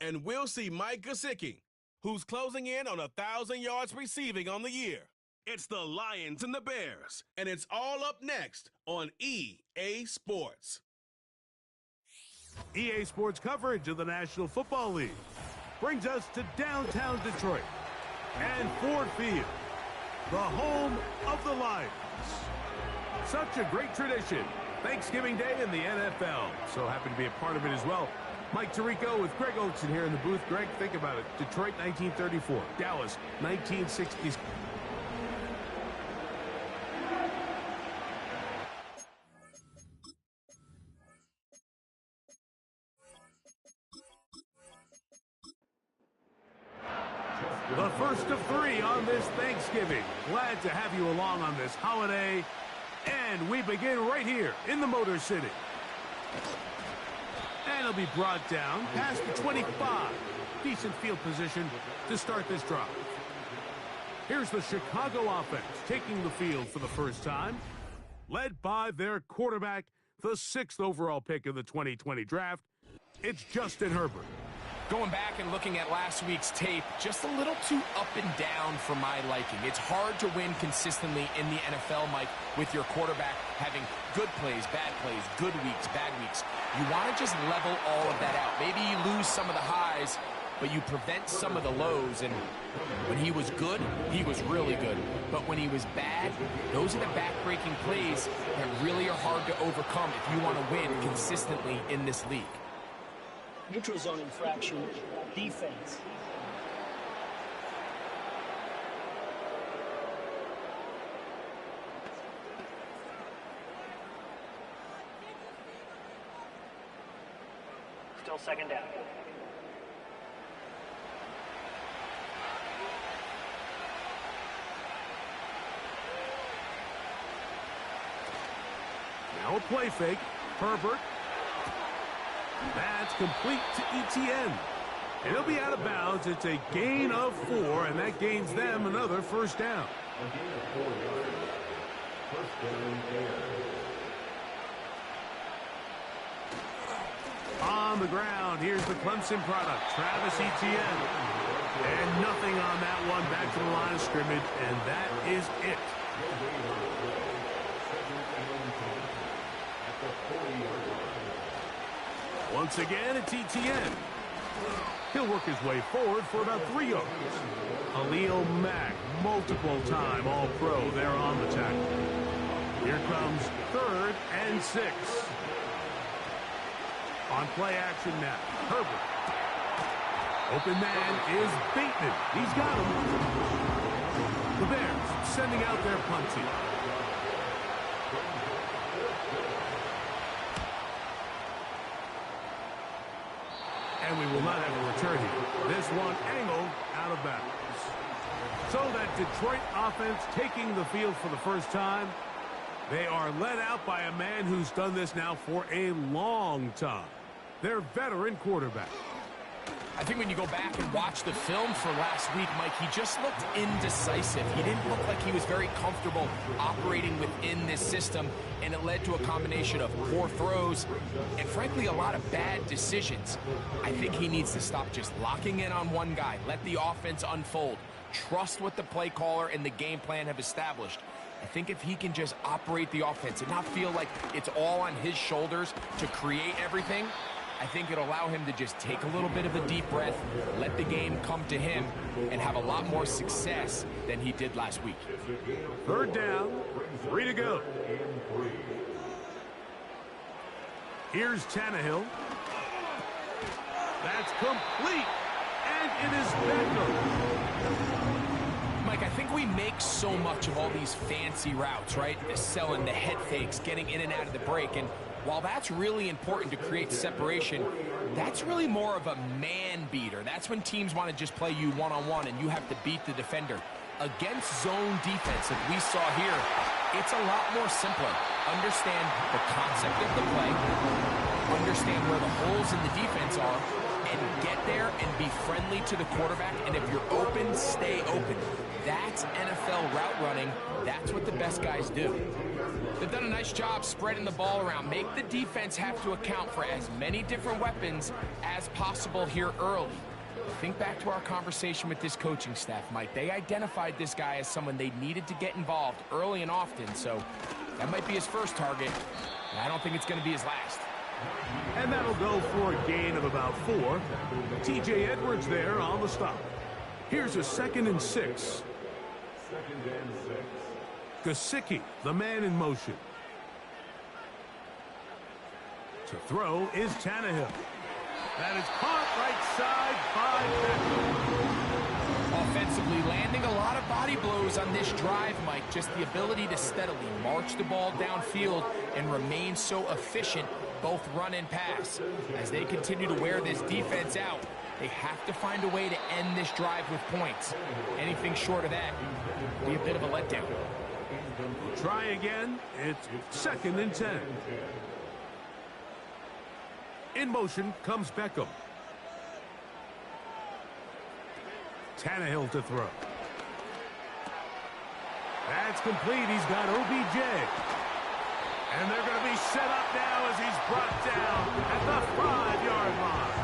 E: and we'll see Mike Gesicki, who's closing in on 1,000 yards receiving on the year. It's the Lions and the Bears, and it's all up next on EA Sports.
F: EA Sports coverage of the National Football League brings us to downtown Detroit and Ford Field, the home of the Lions. Such a great tradition. Thanksgiving Day in the NFL. So happy to be a part of it as well. Mike Tirico with Greg Oatson here in the booth. Greg, think about it. Detroit, 1934. Dallas, 1960s. The first of three on this Thanksgiving. Glad to have you along on this holiday. And we begin right here in the Motor City. And he'll be brought down past the 25. Decent field position to start this drive. Here's the Chicago offense taking the field for the first time, led by their quarterback, the 6th overall pick of the 2020 draft. It's Justin Herbert.
G: Going back and looking at last week's tape, just a little too up and down for my liking. It's hard to win consistently in the NFL, Mike, with your quarterback having good plays, good weeks, bad weeks. You want to just level all of that out. Maybe you lose some of the highs, but you prevent some of the lows. And when he was good, he was really good. But when he was bad, those are the back-breaking plays that really are hard to overcome if you want to win consistently in this league.
H: Neutral zone infraction, defense. Still second down.
F: Now a play fake. Herbert. That's complete to Etienne. And he'll be out of bounds. It's a gain of 4, and that gains them another first down. On the ground, here's the Clemson product, Travis Etienne. And nothing on that one, back to the line of scrimmage, and that is it. Once again, it's Etienne. He'll work his way forward for about 3 yards. Khalil Mack, multiple-time All-Pro there on the tackle. Here comes 3rd and 6. On play action now, Herbert. Open man is Bateman. He's got him. The Bears sending out their punt team. And we will not have a return here. This one angled out of bounds. So that Detroit offense taking the field for the first time. They are led out by a man who's done this now for a long time. Their veteran quarterback.
G: I think when you go back and watch the film for last week, Mike, he just looked indecisive. He didn't look like he was very comfortable operating within this system, and it led to a combination of poor throws and, frankly, a lot of bad decisions. I think he needs to stop just locking in on one guy. Let the offense unfold. Trust what the play caller and the game plan have established. I think if he can just operate the offense and not feel like it's all on his shoulders to create everything, I think it'll allow him to just take a little bit of a deep breath, let the game come to him, and have a lot more success than he did last week.
F: 3rd down, 3 to go. Here's Tannehill. That's complete, and it is Beckham.
G: Mike, I think we make so much of all these fancy routes, right? The selling, the head fakes, getting in and out of the break, and while that's really important to create separation, that's really more of a man beater. That's when teams want to just play you one-on-one and you have to beat the defender. Against zone defense, like we saw here, it's a lot more simpler. Understand the concept of the play, understand where the holes in the defense are, and get there and be friendly to the quarterback. And if you're open, stay open. That's NFL route running. That's what the best guys do. They've done a nice job spreading the ball around. Make the defense have to account for as many different weapons as possible here early. Think back to our conversation with this coaching staff, Mike. They identified this guy as someone they needed to get involved early and often, so that might be his first target. I don't think it's going to be his last.
F: And that'll go for a gain of about 4. T.J. Edwards there on the stop. Here's a 2nd and 6. Gesicki, the man in motion. To throw is Tannehill. That is caught right side by Beckham.
G: Offensively, landing a lot of body blows on this drive, Mike. Just the ability to steadily march the ball downfield and remain so efficient, both run and pass. As they continue to wear this defense out, they have to find a way to end this drive with points. Anything short of that will be a bit of a letdown.
F: Try again. It's 2nd and 10. In motion comes Beckham. Tannehill to throw. That's complete. He's got OBJ. And they're going to be set up now as he's brought down at the 5-yard line.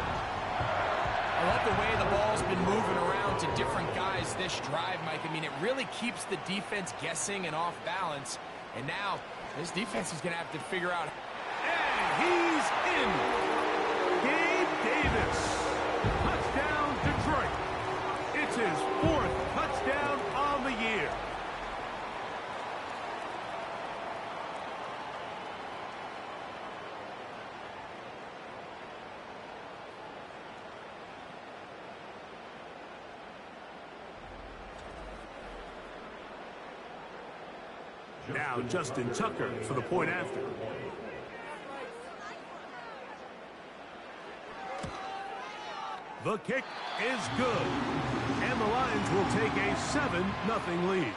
G: I love the way the ball's been moving around to different guys this drive, Mike. I mean, it really keeps the defense guessing and off balance. And now this defense is going to have to figure out.
F: And he's in. Gabe Davis. Touchdown, Detroit. It's his 4th touchdown on the year. Now Justin Tucker for the point after. The kick is good. And the Lions will take a 7-0 lead.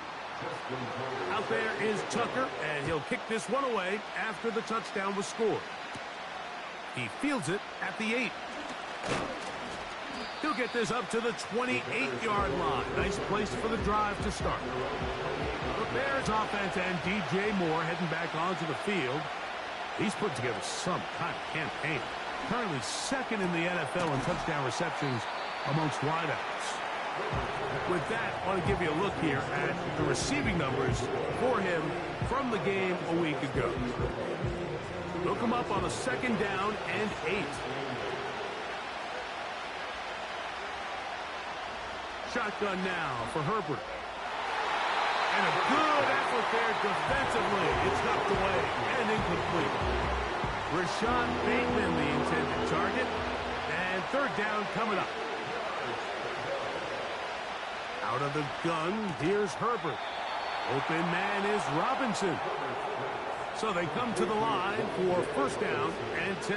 F: Out there is Tucker, and he'll kick this one away after the touchdown was scored. He fields it at the 8. He'll get this up to the 28-yard line. Nice place for the drive to start. The Bears offense and DJ Moore heading back onto the field. He's put together some kind of campaign. Currently 2nd in the NFL in touchdown receptions amongst wideouts. With that, I want to give you a look here at the receiving numbers for him from the game a week ago. Look him up on a 2nd down and 8. Shotgun now for Herbert. And a good effort there defensively. It's knocked away and incomplete. Rashad Bateman, the intended target. And 3rd down coming up. Out of the gun, here's Herbert. Open man is Robinson. So they come to the line for 1st down and 10.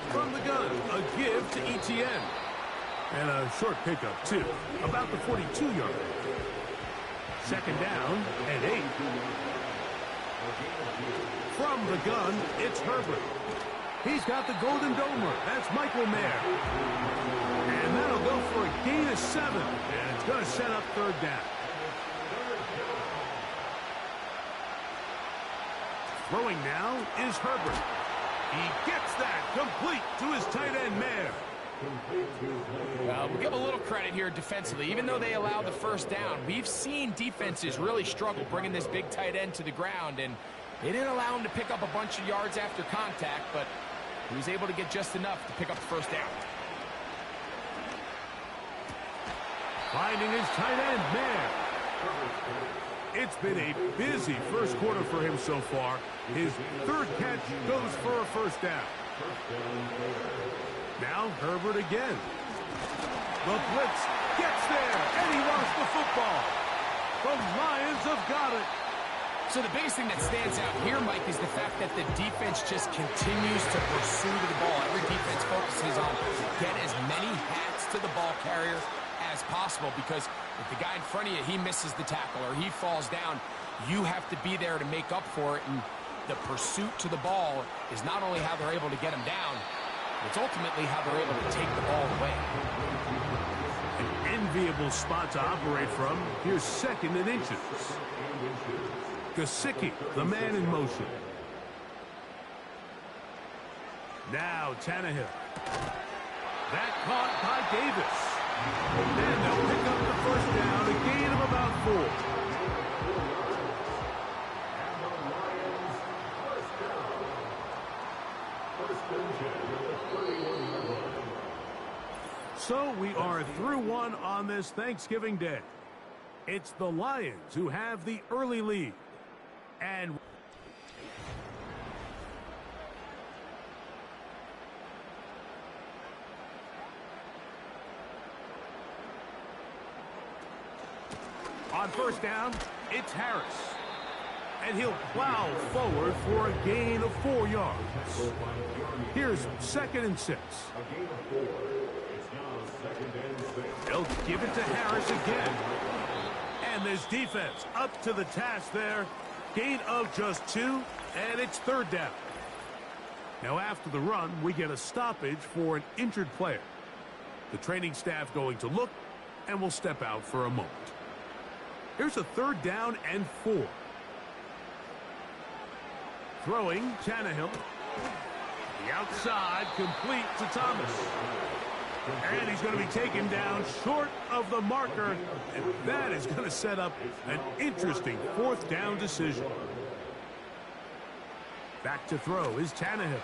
F: From the gun, a give to Etienne. And a short pickup, too. About the 42-yard. 2nd down and 8. From the gun, it's Herbert. He's got the Golden Domer. That's Michael Mayer. And that'll go for a gain of 7. And it's going to set up 3rd down. Throwing now is Herbert. He gets that complete to his tight end, Mayer.
G: We'll give a little credit here defensively. Even though they allowed the 1st down, we've seen defenses really struggle bringing this big tight end to the ground, and they didn't allow him to pick up a bunch of yards after contact, but he was able to get just enough to pick up the 1st down.
F: Finding his tight end, Mayer. It's been a busy 1st quarter for him so far. His 3rd catch goes for a 1st down. Now Herbert again. The blitz gets there, and he lost the football. The Lions have got it.
G: So the biggest thing that stands out here, Mike, is the fact that the defense just continues to pursue to the ball. Every defense focuses on get as many hats to the ball carrier as possible, because if the guy in front of you, he misses the tackle or he falls down, you have to be there to make up for it. And the pursuit to the ball is not only how they're able to get him down, it's ultimately how they're able to take the ball away.
F: An enviable spot to operate from. Here's 2nd and inches. Gesicki, the man in motion. Now Tannehill. That caught by Davis. And they'll pick up the 1st down, a gain of about 4. So we are through one on this Thanksgiving Day. It's the Lions who have the early lead. And on 1st down, it's Harris. And he'll plow forward for a gain of 4 yards. Here's 2nd and 6. They'll give it to Harris again. And this defense up to the task there. Gain of just 2, and it's 3rd down. Now after the run, we get a stoppage for an injured player. The training staff going to look and will step out for a moment. Here's a 3rd down and 4. Throwing, Tannehill. The outside, complete to Thomas. And he's going to be taken down short of the marker. And that is going to set up an interesting 4th down decision. Back to throw is Tannehill.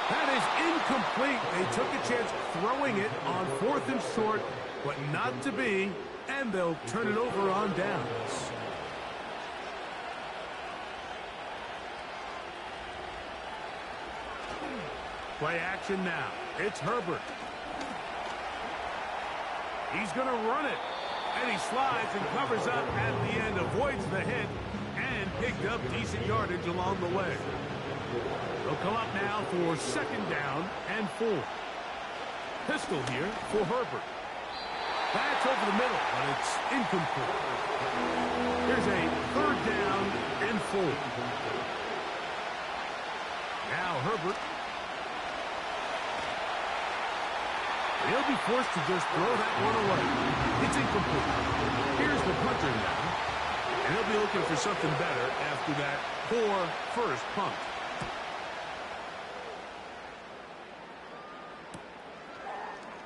F: That is incomplete. They took a chance throwing it on 4th and short, but not to be. And they'll turn it over on downs. Play action now. It's Herbert. He's going to run it. And he slides and covers up at the end, avoids the hit, and picked up decent yardage along the way. They'll come up now for 2nd down and 4. Pistol here for Herbert. That's over the middle, but it's incomplete. Here's a 3rd down and 4. Now Herbert. He'll be forced to just throw that one away. It's incomplete. Here's the punter now. And he'll be looking for something better after that poor first punt.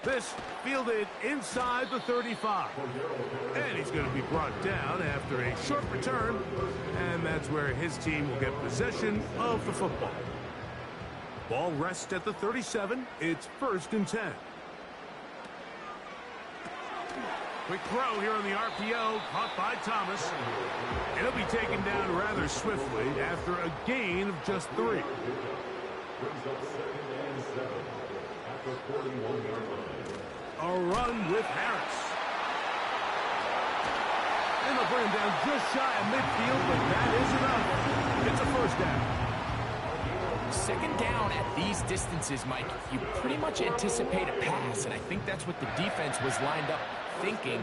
F: This fielded inside the 35. And he's going to be brought down after a short return. And that's where his team will get possession of the football. Ball rests at the 37. It's 1st and 10. Quick throw here on the RPO, caught by Thomas. And he'll be taken down rather swiftly after a gain of just 3. A run with Harris. And they'll bring him down just shy of midfield, but that is enough. It's a 1st down.
G: 2nd down at these distances, Mike, you pretty much anticipate a pass, and I think that's what the defense was lined up thinking.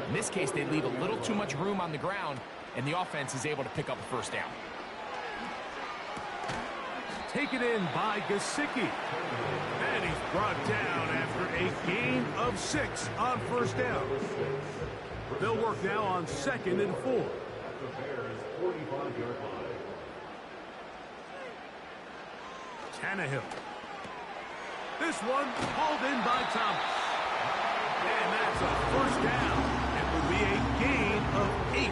G: In this case, they leave a little too much room on the ground, and the offense is able to pick up a 1st down.
F: Taken in by Gesicki. And he's brought down after a gain of 6 on 1st down. They'll work now on 2nd and 4. Tannehill. This one hauled in by Thomas. And that's a 1st down. It will be a gain of 8.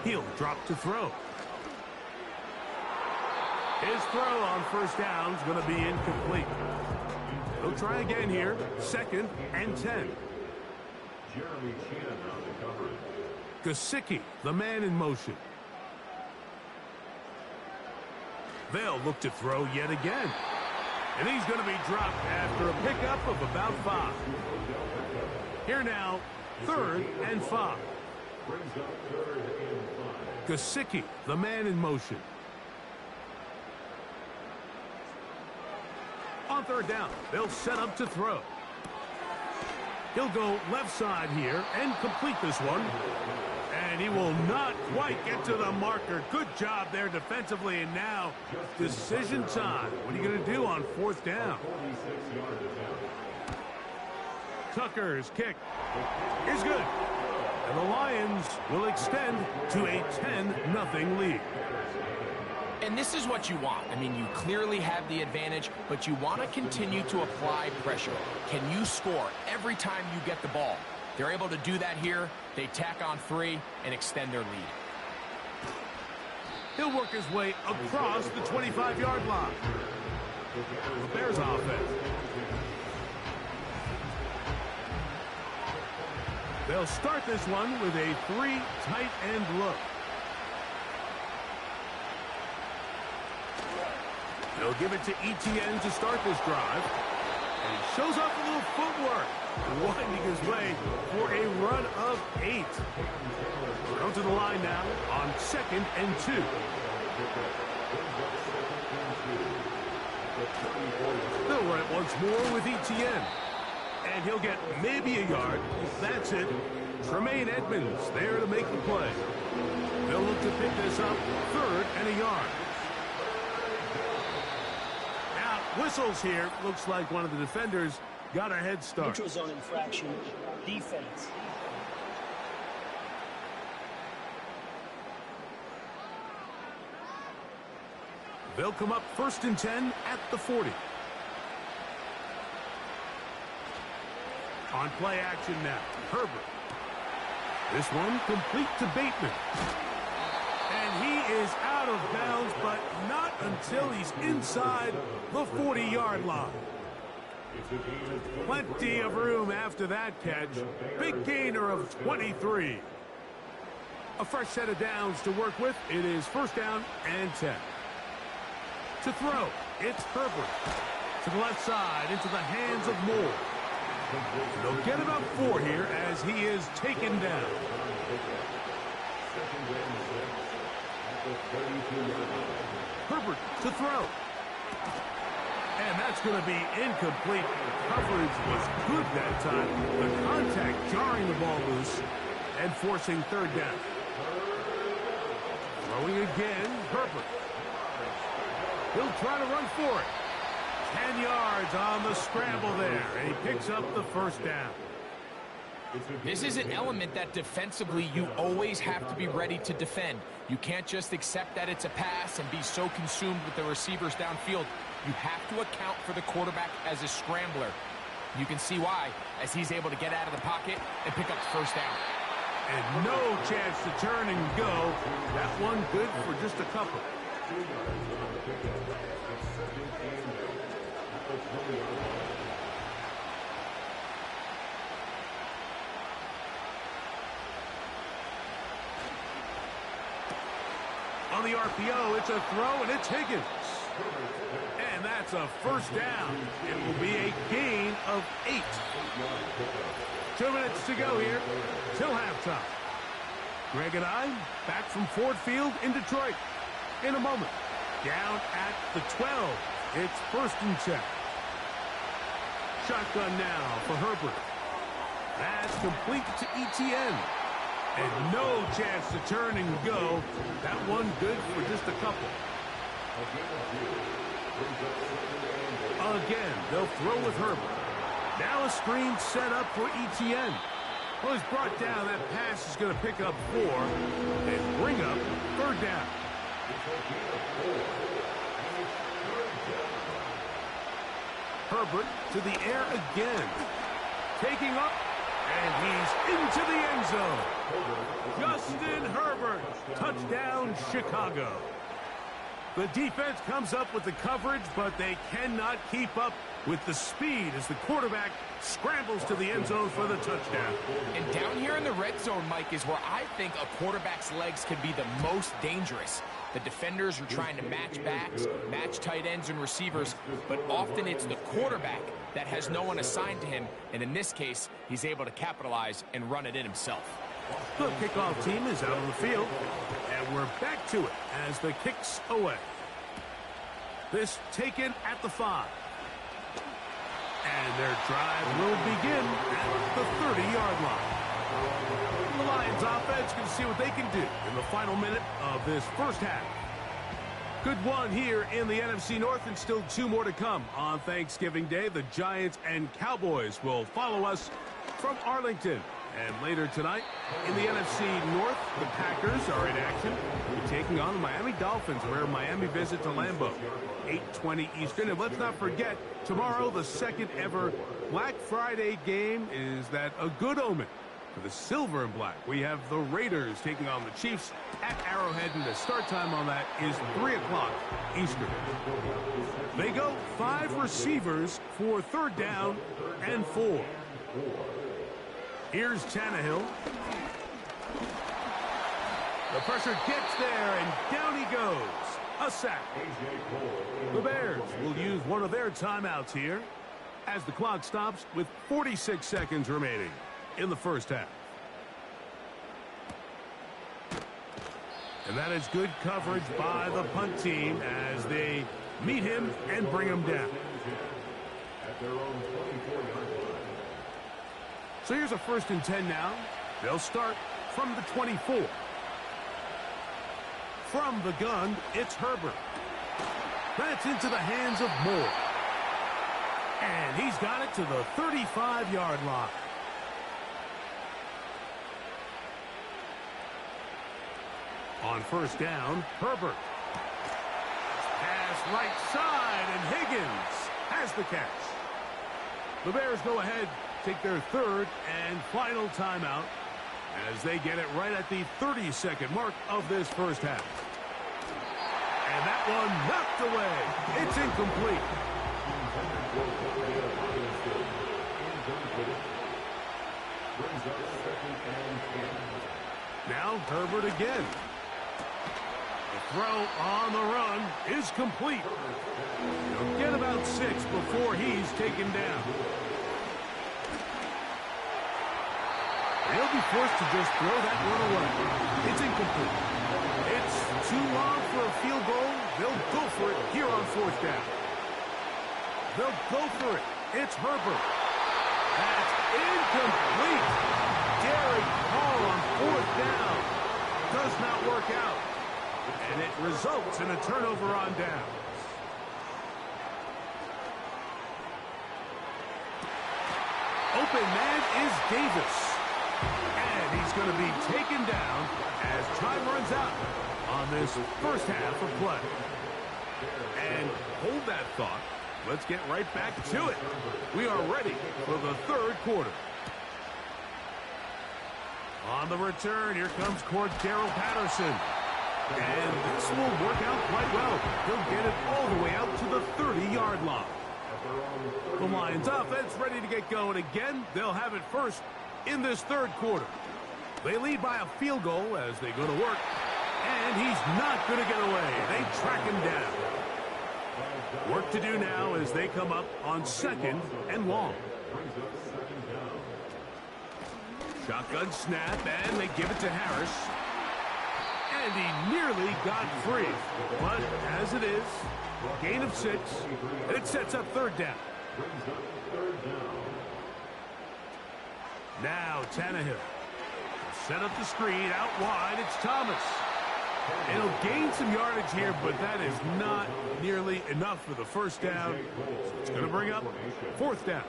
F: He'll drop to throw. His throw on 1st down is going to be incomplete. He'll try again here. 2nd and 10. Gesicki, the man in motion. They'll look to throw yet again. And he's going to be dropped after a pickup of about 5. Here now, 3rd and 5. Gesicki, the man in motion. On 3rd down, they'll set up to throw. He'll go left side here and complete this one. And he will not quite get to the marker. Good job there defensively. And now, decision time. What are you going to do on 4th down? Tucker's kick is good. And the Lions will extend to a 10-0 lead.
G: And this is what you want. I mean, you clearly have the advantage, but you want to continue to apply pressure. Can you score every time you get the ball? They're able to do that here. They tack on 3 and extend their lead.
F: He'll work his way across the 25-yard line. The Bears offense. They'll start this one with a 3 tight end look. They'll give it to Etienne to start this drive. And he shows off a little footwork, winding his way for a run of 8. Down to the line now on 2nd and 2. They'll run it once more with Etienne. And he'll get maybe a yard. That's it. Tremaine Edmonds there to make the play. They'll look to pick this up 3rd and a yard. Now, whistles here. Looks like one of the defenders got a head start.
H: Neutral zone infraction, defense.
F: They'll come up 1st and 10 at the 40. On play action now, Herbert. This one complete to Bateman. And he is out of bounds, but not until he's inside the 40-yard line. Plenty of room after that catch. Big gainer of 23. A fresh set of downs to work with. It is 1st down and 10. To throw, it's Herbert. To the left side, into the hands of Moore. They'll get about 4 here as he is taken down. Herbert to throw. And that's going to be incomplete. Coverage was good that time. The contact jarring the ball loose and forcing 3rd down. Throwing again, Herbert. He'll try to run for it. 10 yards on the scramble there, and he picks up the 1st down.
G: This is an element that defensively you always have to be ready to defend. You can't just accept that it's a pass and be so consumed with the receivers downfield. You have to account for the quarterback as a scrambler. You can see why, as he's able to get out of the pocket and pick up the 1st down.
F: And no chance to turn and go. That one good for just a couple. On the RPO, it's a throw, and it's Higgins. And that's a 1st down. It will be a gain of 8. 2 minutes to go here till halftime. Greg and I back from Ford Field in Detroit in a moment. Down at the 12. It's 1st and 10. Shotgun now for Herbert. That's complete to ETN. And no chance to turn and go. That one good for just a couple. Again, they'll throw with Herbert. Now a screen set up for ETN. Well, he's brought down. That pass is going to pick up 4 and bring up 3rd down. Herbert to the air again. Taking up, and he's into the end zone. Justin Herbert, touchdown Chicago. The defense comes up with the coverage, but they cannot keep up with the speed as the quarterback scrambles to the end zone for the touchdown.
G: And down here in the red zone, Mike, is where I think a quarterback's legs can be the most dangerous. The defenders are trying to match backs, match tight ends and receivers, but often it's the quarterback that has no one assigned to him, and in this case, he's able to capitalize and run it in himself.
F: The kickoff team is out on the field, and we're back to it as the kick's away. This taken at the 5. And their drive will begin at the 30-yard line. The Lions offense can see what they can do in the final minute of this 1st half. Good one here in the NFC North, and still 2 more to come on Thanksgiving Day. The Giants and Cowboys will follow us from Arlington. And later tonight, in the NFC North, the Packers are in action. They're taking on the Miami Dolphins, where Miami visit to Lambeau. 8:20 Eastern. And let's not forget, tomorrow, the 2nd ever Black Friday game. Is that a good omen for the silver and black? We have the Raiders taking on the Chiefs at Arrowhead, and the start time on that is 3 o'clock Eastern. They go 5 receivers for 3rd down and 4. Here's Tannehill. The pressure gets there, and down he goes. A sack. The Bears will use one of their timeouts here as the clock stops with 46 seconds remaining in the 1st half. And that is good coverage by the punt team as they meet him and bring him down. So here's a 1st and 10 now. They'll start from the 24. From the gun, it's Herbert. That's into the hands of Moore. And he's got it to the 35-yard line. On 1st down, Herbert. Pass right side, and Higgins has the catch. The Bears go ahead, take their 3rd and final timeout as they get it right at the 32nd mark of this 1st half. And that one knocked away. It's incomplete. Now Herbert again. The throw on the run is complete. He'll get about 6 before he's taken down. He'll be forced to just throw that one away. It's incomplete. It's too long for a field goal. They'll go for it here on 4th down. They'll go for it. It's Herbert. That's incomplete. Derek Carr on 4th down. Does not work out. And it results in a turnover on downs. Open man is Davis. And he's going to be taken down as time runs out on this 1st half of play. And hold that thought. Let's get right back to it. We are ready for the 3rd quarter. On the return, here comes Cordarrelle Patterson. And this will work out quite well. He'll get it all the way out to the 30-yard line. The Lions offense ready to get going again. They'll have it first in this 3rd quarter. They lead by a field goal as they go to work. And he's not going to get away. They track him down. Work to do now as they come up on 2nd and long. Shotgun snap, and they give it to Harris. And he nearly got free. But as it is, gain of 6, and it sets up 3rd down. Now Tannehill. Set up the screen, out wide, it's Thomas. And he'll gain some yardage here, but that is not nearly enough for the 1st down. So it's going to bring up 4th down.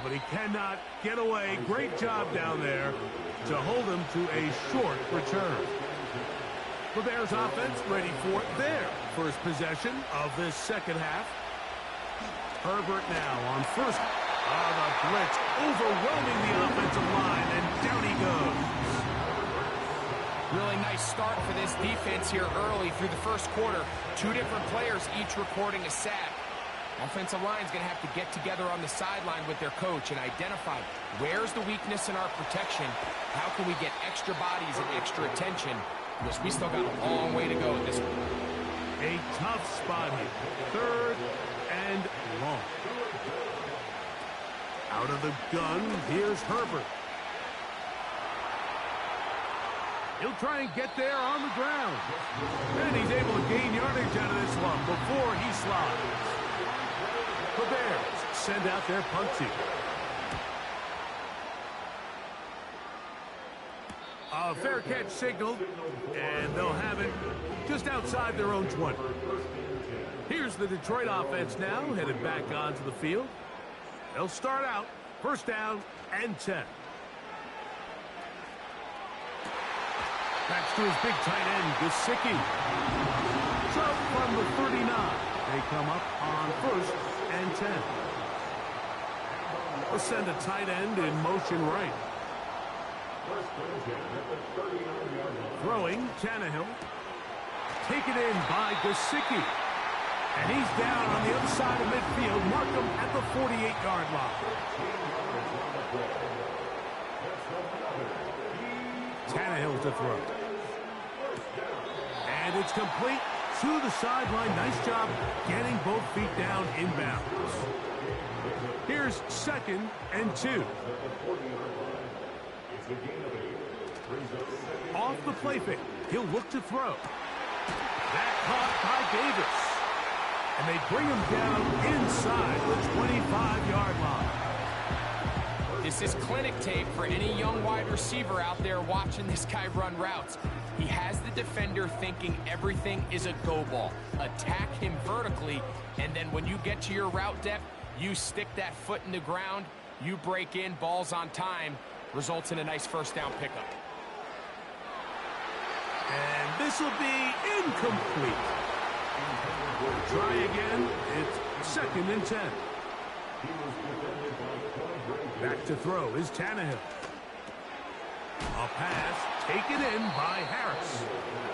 F: But he cannot get away. Great job down there to hold him to a short return. The Bears offense ready for their first possession of this 2nd half. Herbert now on 1st. The blitz overwhelming the offensive line, and down he goes.
G: Really nice start for this defense here early through the 1st quarter. 2 different players each recording a sack. Offensive line's going to have to get together on the sideline with their coach and identify where's the weakness in our protection, how can we get extra bodies and extra attention, because we still got a long way to go at this one.
F: A tough spot here. 3rd and long. Out of the gun, here's Herbert. He'll try and get there on the ground. And he's able to gain yardage out of this one before he slides. The Bears send out their punt team. A fair catch signaled, and they'll have it just outside their own 20. Here's the Detroit offense now, headed back onto the field. They'll start out 1st down and 10. Back to his big tight end, Gesicki. So from the 39, they come up on 1st and 10. They'll send a tight end in motion right. Throwing, Tannehill. Taken in by Gesicki. And he's down on the other side of midfield. Mark him at the 48-yard line. Tannehill to throw. And it's complete to the sideline. Nice job getting both feet down inbounds. Here's 2nd and 2. Off the play fake. He'll look to throw. That caught by Davis. And they bring him down inside the 25-yard line.
G: This is clinic tape for any young wide receiver out there watching this guy run routes. He has the defender thinking everything is a go ball. Attack him vertically, and then when you get to your route depth, you stick that foot in the ground, you break in, balls on time, results in a nice first down pickup.
F: And this will be incomplete. Try again. It's 2nd and 10. Back to throw is Tannehill. A pass taken in by Harris.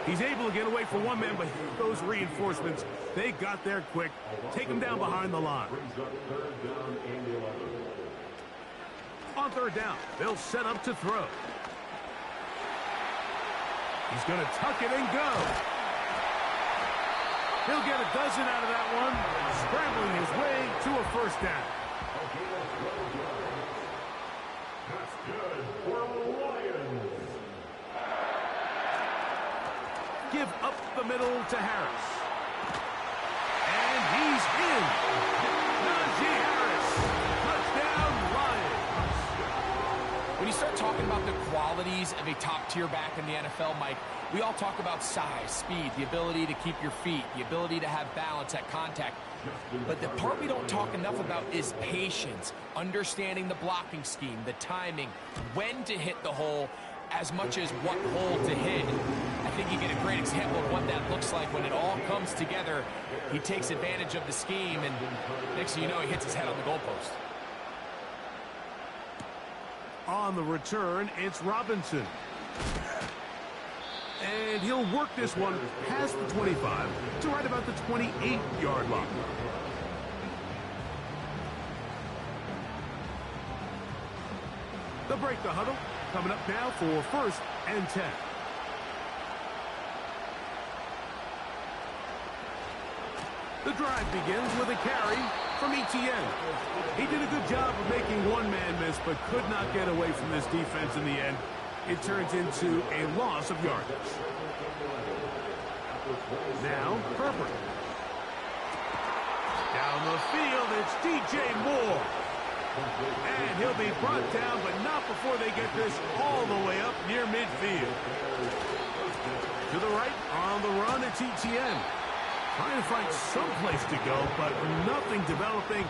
F: He's able to get away from one man, but those reinforcements, they got there quick. Take him down behind the line. On 3rd down, they'll set up to throw. He's going to tuck it and go. He'll get a dozen out of that one, scrambling his way to a first down. Give up the middle to Harris. And he's in. Najee Harris. Touchdown, Lions.
G: When you start talking about the qualities of a top-tier back in the NFL, Mike, we all talk about size, speed, the ability to keep your feet, the ability to have balance at contact. But the part we don't talk enough about is patience, understanding the blocking scheme, the timing, when to hit the hole, as much as what hole to hit. I think you get a great example of what that looks like when it all comes together. He takes advantage of the scheme, and next thing you know, he hits his head on the goalpost.
F: On the return, it's Robinson. And he'll work this one past the 25 to right about the 28-yard line. They'll break the huddle. Coming up now for 1st and 10. The drive begins with a carry from Etienne. He did a good job of making one man miss, but could not get away from this defense in the end. It turns into a loss of yardage. Now, Herbert. Down the field, it's DJ Moore. And he'll be brought down, but not before they get this all the way up near midfield. To the right, on the run, it's Etienne. Trying to find some place to go, but nothing developing.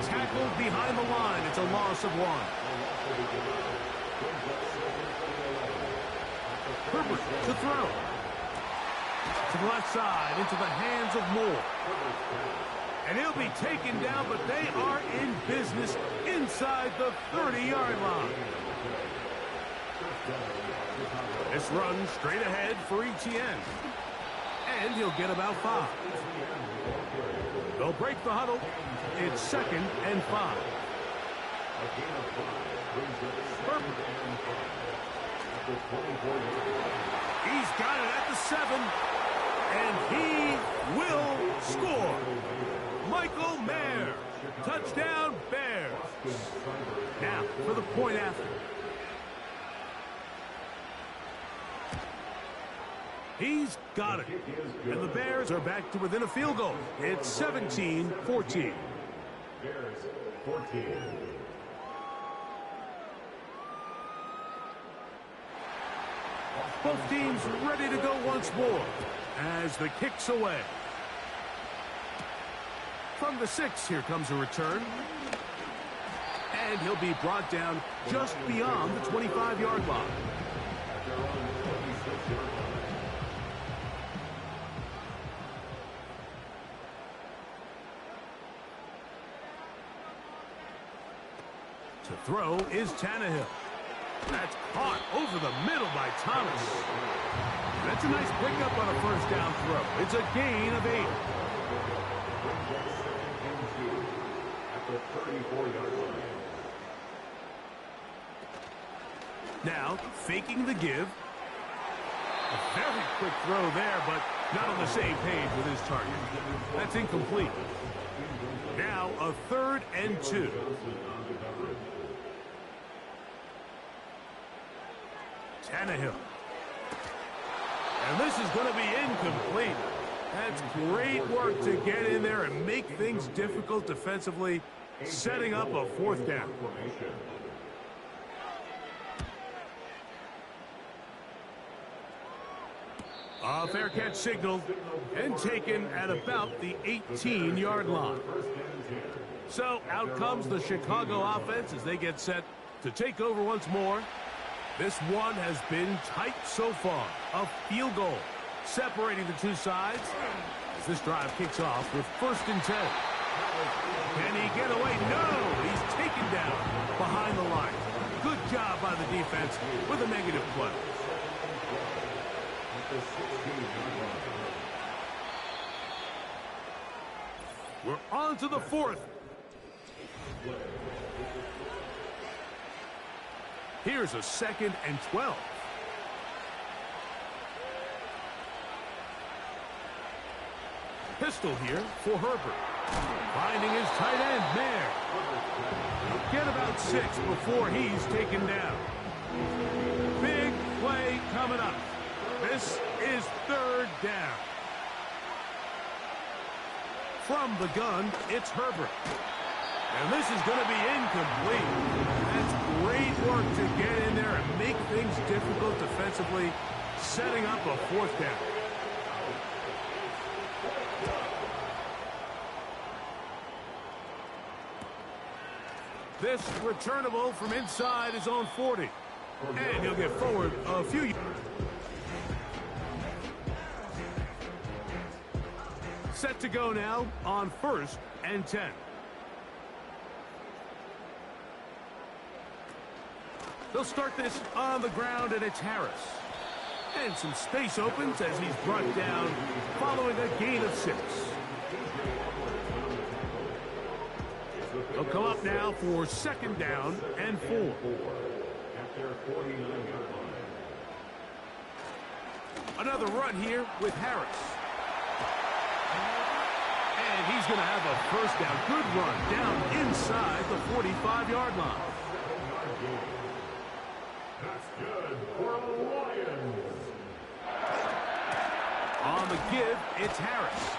F: Tackled behind the line. It's a loss of 1. Herbert to throw. To the left side, into the hands of Moore. And he'll be taken down, but they are in business inside the 30-yard line. This run straight ahead for Etienne. And he'll get about 5. They'll break the huddle. It's 2nd and 5. Herbert. He's got it at the 7. And he will score. Michael Mayer. Touchdown, Bears. Now, for the point after. He's got it. And the Bears are back to within a field goal. It's 17-14. Bears 14. Both teams ready to go once more as the kick's away. From the 6, here comes a return. And he'll be brought down just beyond the 25-yard line. To throw is Tannehill. That's caught over the middle by Thomas. That's a nice pickup on a first down throw. It's a gain of 8. Now, faking the give. A very quick throw there, but not on the same page with his target. That's incomplete. Now, a 3rd and 2. Tannehill. And this is going to be incomplete. That's great work to get in there and make things difficult defensively, setting up a fourth down. A fair catch signaled and taken at about the 18-yard line. So out comes the Chicago offense as they get set to take over once more. This one has been tight so far. A field goal separating the two sides as this drive kicks off with 1st and 10. Can he get away? No! He's taken down behind the line. Good job by the defense with a negative play. We're on to the 4th. Here's a 2nd and 12. Pistol here for Herbert. Finding his tight end, Mayer. Get about 6 before he's taken down. Big play coming up. This is 3rd down. From the gun, it's Herbert. And this is going to be incomplete. That's great work to get in there and make things difficult defensively, setting up a 4th down. This returnable from inside his own 40. And he'll get forward a few yards. Set to go now on 1st and 10. They'll start this on the ground, and it's Harris. And some space opens as he's brought down following a gain of 6. They'll come up now for 2nd down and 4. Another run here with Harris. And he's going to have a 1st down. Good run down inside the 45-yard line. That's good for the Lions. On the give, it's Harris.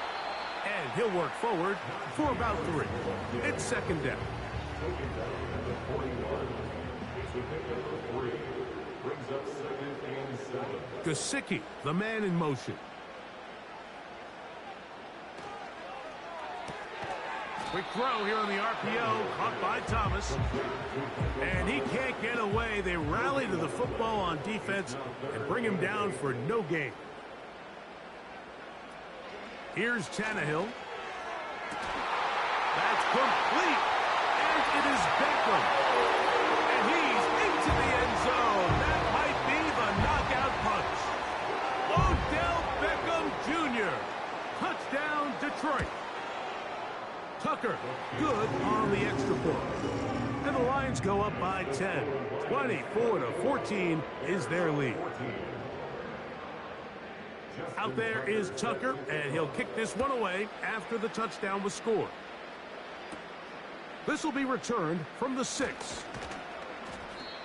F: And he'll work forward for about 3. It's 2nd down. Gesicki, the man in motion. Quick throw here on the RPO, caught by Thomas. And he can't get away. They rally to the football on defense and bring him down for no gain. Here's Tannehill. That's complete. And it is Beckham. And he's into the end zone. That might be the knockout punch. Odell Beckham Jr. Touchdown, Detroit. Tucker, good on the extra point. And the Lions go up by 10. 24-14 is their lead. Out there is Tucker, and he'll kick this one away after the touchdown was scored. This will be returned from the 6.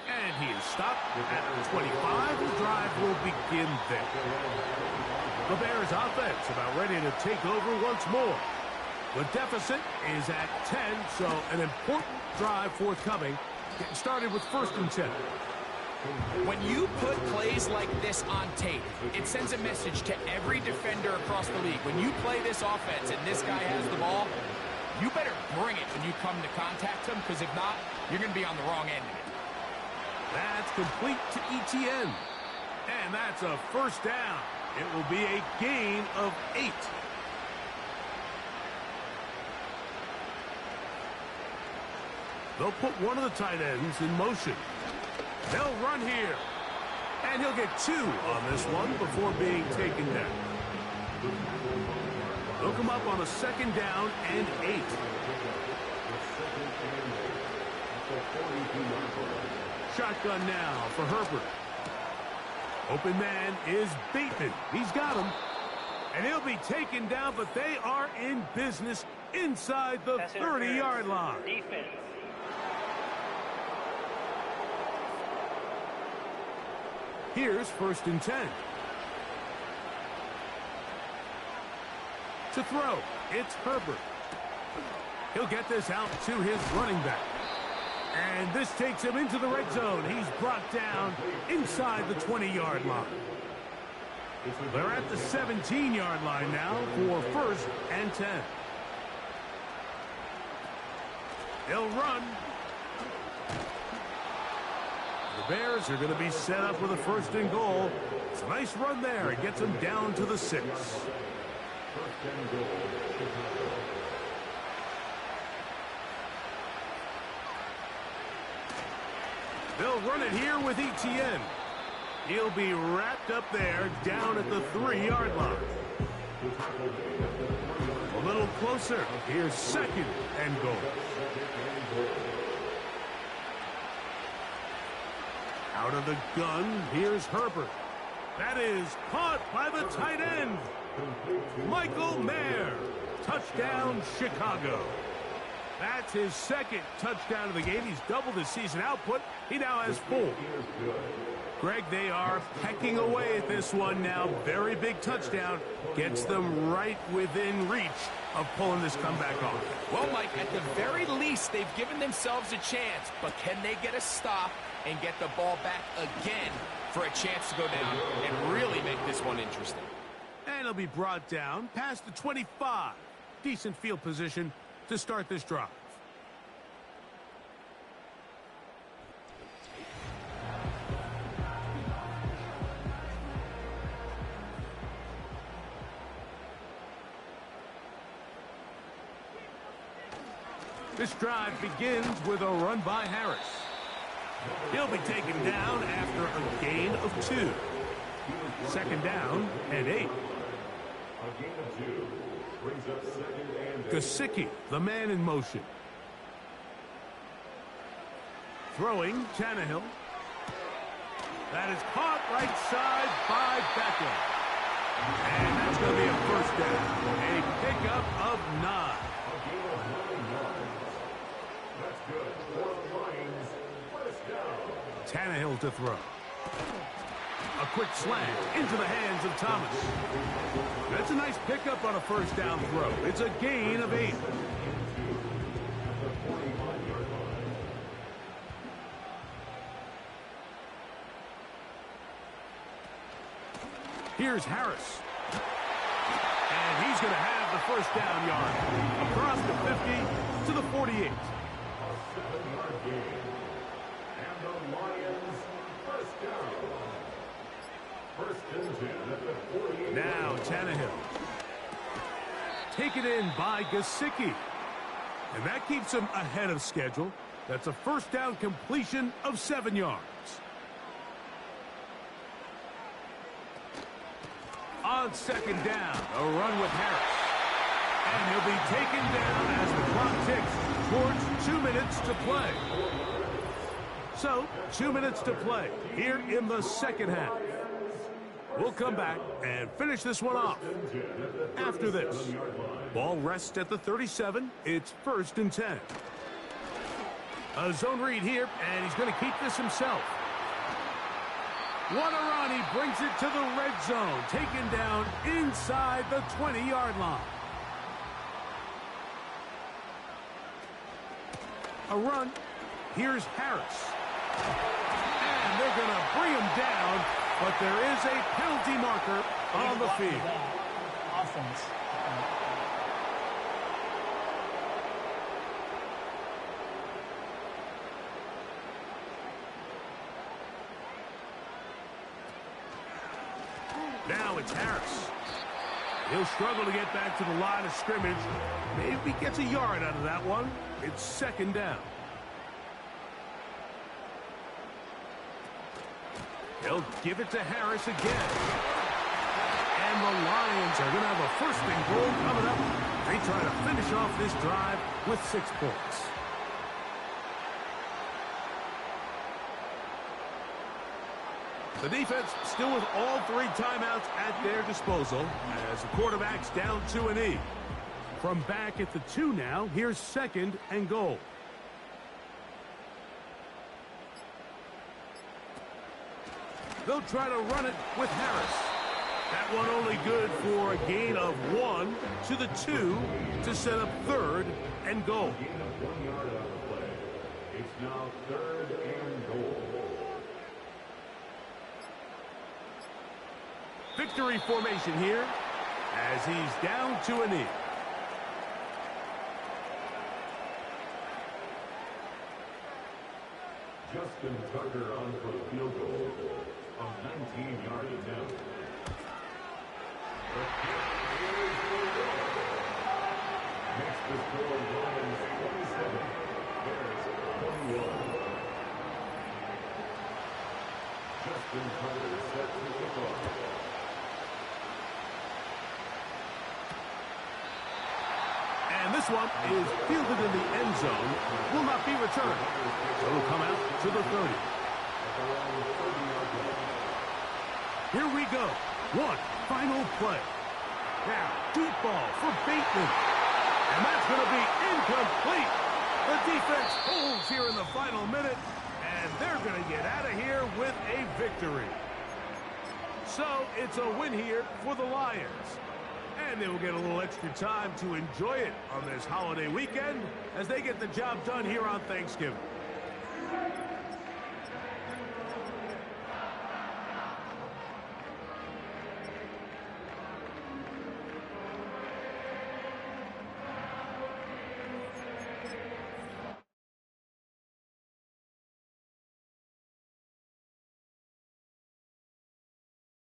F: And he is stopped at 25. The drive will begin there. The Bears offense about ready to take over once more. The deficit is at 10, so an important drive forthcoming. Getting started with 1st and 10.
G: When you put plays like this on tape, it sends a message to every defender across the league. When you play this offense and this guy has the ball, you better bring it when you come to contact him, because if not, you're going to be on the wrong end of it.
F: That's complete to ETN. And that's a 1st down. It will be a gain of 8. They'll put one of the tight ends in motion. They'll run here. And he'll get 2 on this one before being taken down. They'll come up on a 2nd down and 8. Shotgun now for Herbert. Open man is Bateman. He's got him. And he'll be taken down, but they are in business inside the 30-yard line.
H: Defense.
F: Here's 1st and 10. To throw, it's Herbert. He'll get this out to his running back. And this takes him into the red zone. He's brought down inside the 20-yard line. They're at the 17-yard line now for 1st and 10. They'll run. The Bears are going to be set up with a 1st and goal. It's a nice run there. It gets them down to the 6. They'll run it here with Etienne. He'll be wrapped up there down at the 3-yard line. A little closer. Here's 2nd and goal. Out of the gun, here's Herbert. That is caught by the tight end. Michael Mayer. Touchdown, Chicago. That's his 2nd touchdown of the game. He's doubled his season output. He now has 4. Greg, they are pecking away at this one now. Very big touchdown. Gets them right within reach of pulling this comeback off.
G: Well, Mike, at the very least, they've given themselves a chance. But can they get a stop and get the ball back again for a chance to go down and really make this one interesting?
F: And he'll be brought down past the 25. Decent field position to start this drive. This drive begins with a run by Harris. He'll be taken down after a gain of 2. 2nd down and 8. Gesicki, the man in motion. Throwing, Tannehill. That is caught right side by Beckham. And that's going to be a 1st down. A pickup of 9. Tannehill to throw. A quick slant into the hands of Thomas. That's a nice pickup on a 1st down throw. It's a gain of 8. Here's Harris. And he's going to have the 1st down yard. Across the 50 to the 48. Now Tannehill. Taken in by Gesicki. And that keeps him ahead of schedule. That's a 1st down completion of 7 yards. On 2nd down, a run with Harris. And he'll be taken down as the clock ticks towards 2 minutes to play. So, 2 minutes to play here in the 2nd half. We'll come back and finish this one off after this. Ball rests at the 37. It's 1st and 10. A zone read here, and he's going to keep this himself. What a run. He brings it to the red zone. Taken down inside the 20-yard line. A run. Here's Harris. And they're going to bring him down, but there is a penalty marker on the field.
H: Offense.
F: Now it's Harris. He'll struggle to get back to the line of scrimmage. Maybe he gets a yard out of that one. It's 2nd down. They'll give it to Harris again. And the Lions are going to have a 1st and goal coming up. They try to finish off this drive with 6 points. The defense still with all 3 timeouts at their disposal as the quarterback's down 2-0. From back at the 2 now, here's 2nd and goal. They'll try to run it with Harris. That one only good for a gain of 1 to the 2 to set up 3rd and goal.
I: It's now 3rd and goal.
F: Victory formation here as he's down to a knee.
I: Justin Tucker on for the field goal of 19 yards now. Makes the score Lions 27, Bears 21. Justin Tucker set to kick off.
F: And this one is fielded in the end zone, will not be returned. So it'll come out to the 30. Here we go. One final play. Now, deep ball for Bateman. And that's going to be incomplete. The defense holds here in the final minute, and they're going to get out of here with a victory. So it's a win here for the Lions. And they will get a little extra time to enjoy it on this holiday weekend as they get the job done here on Thanksgiving.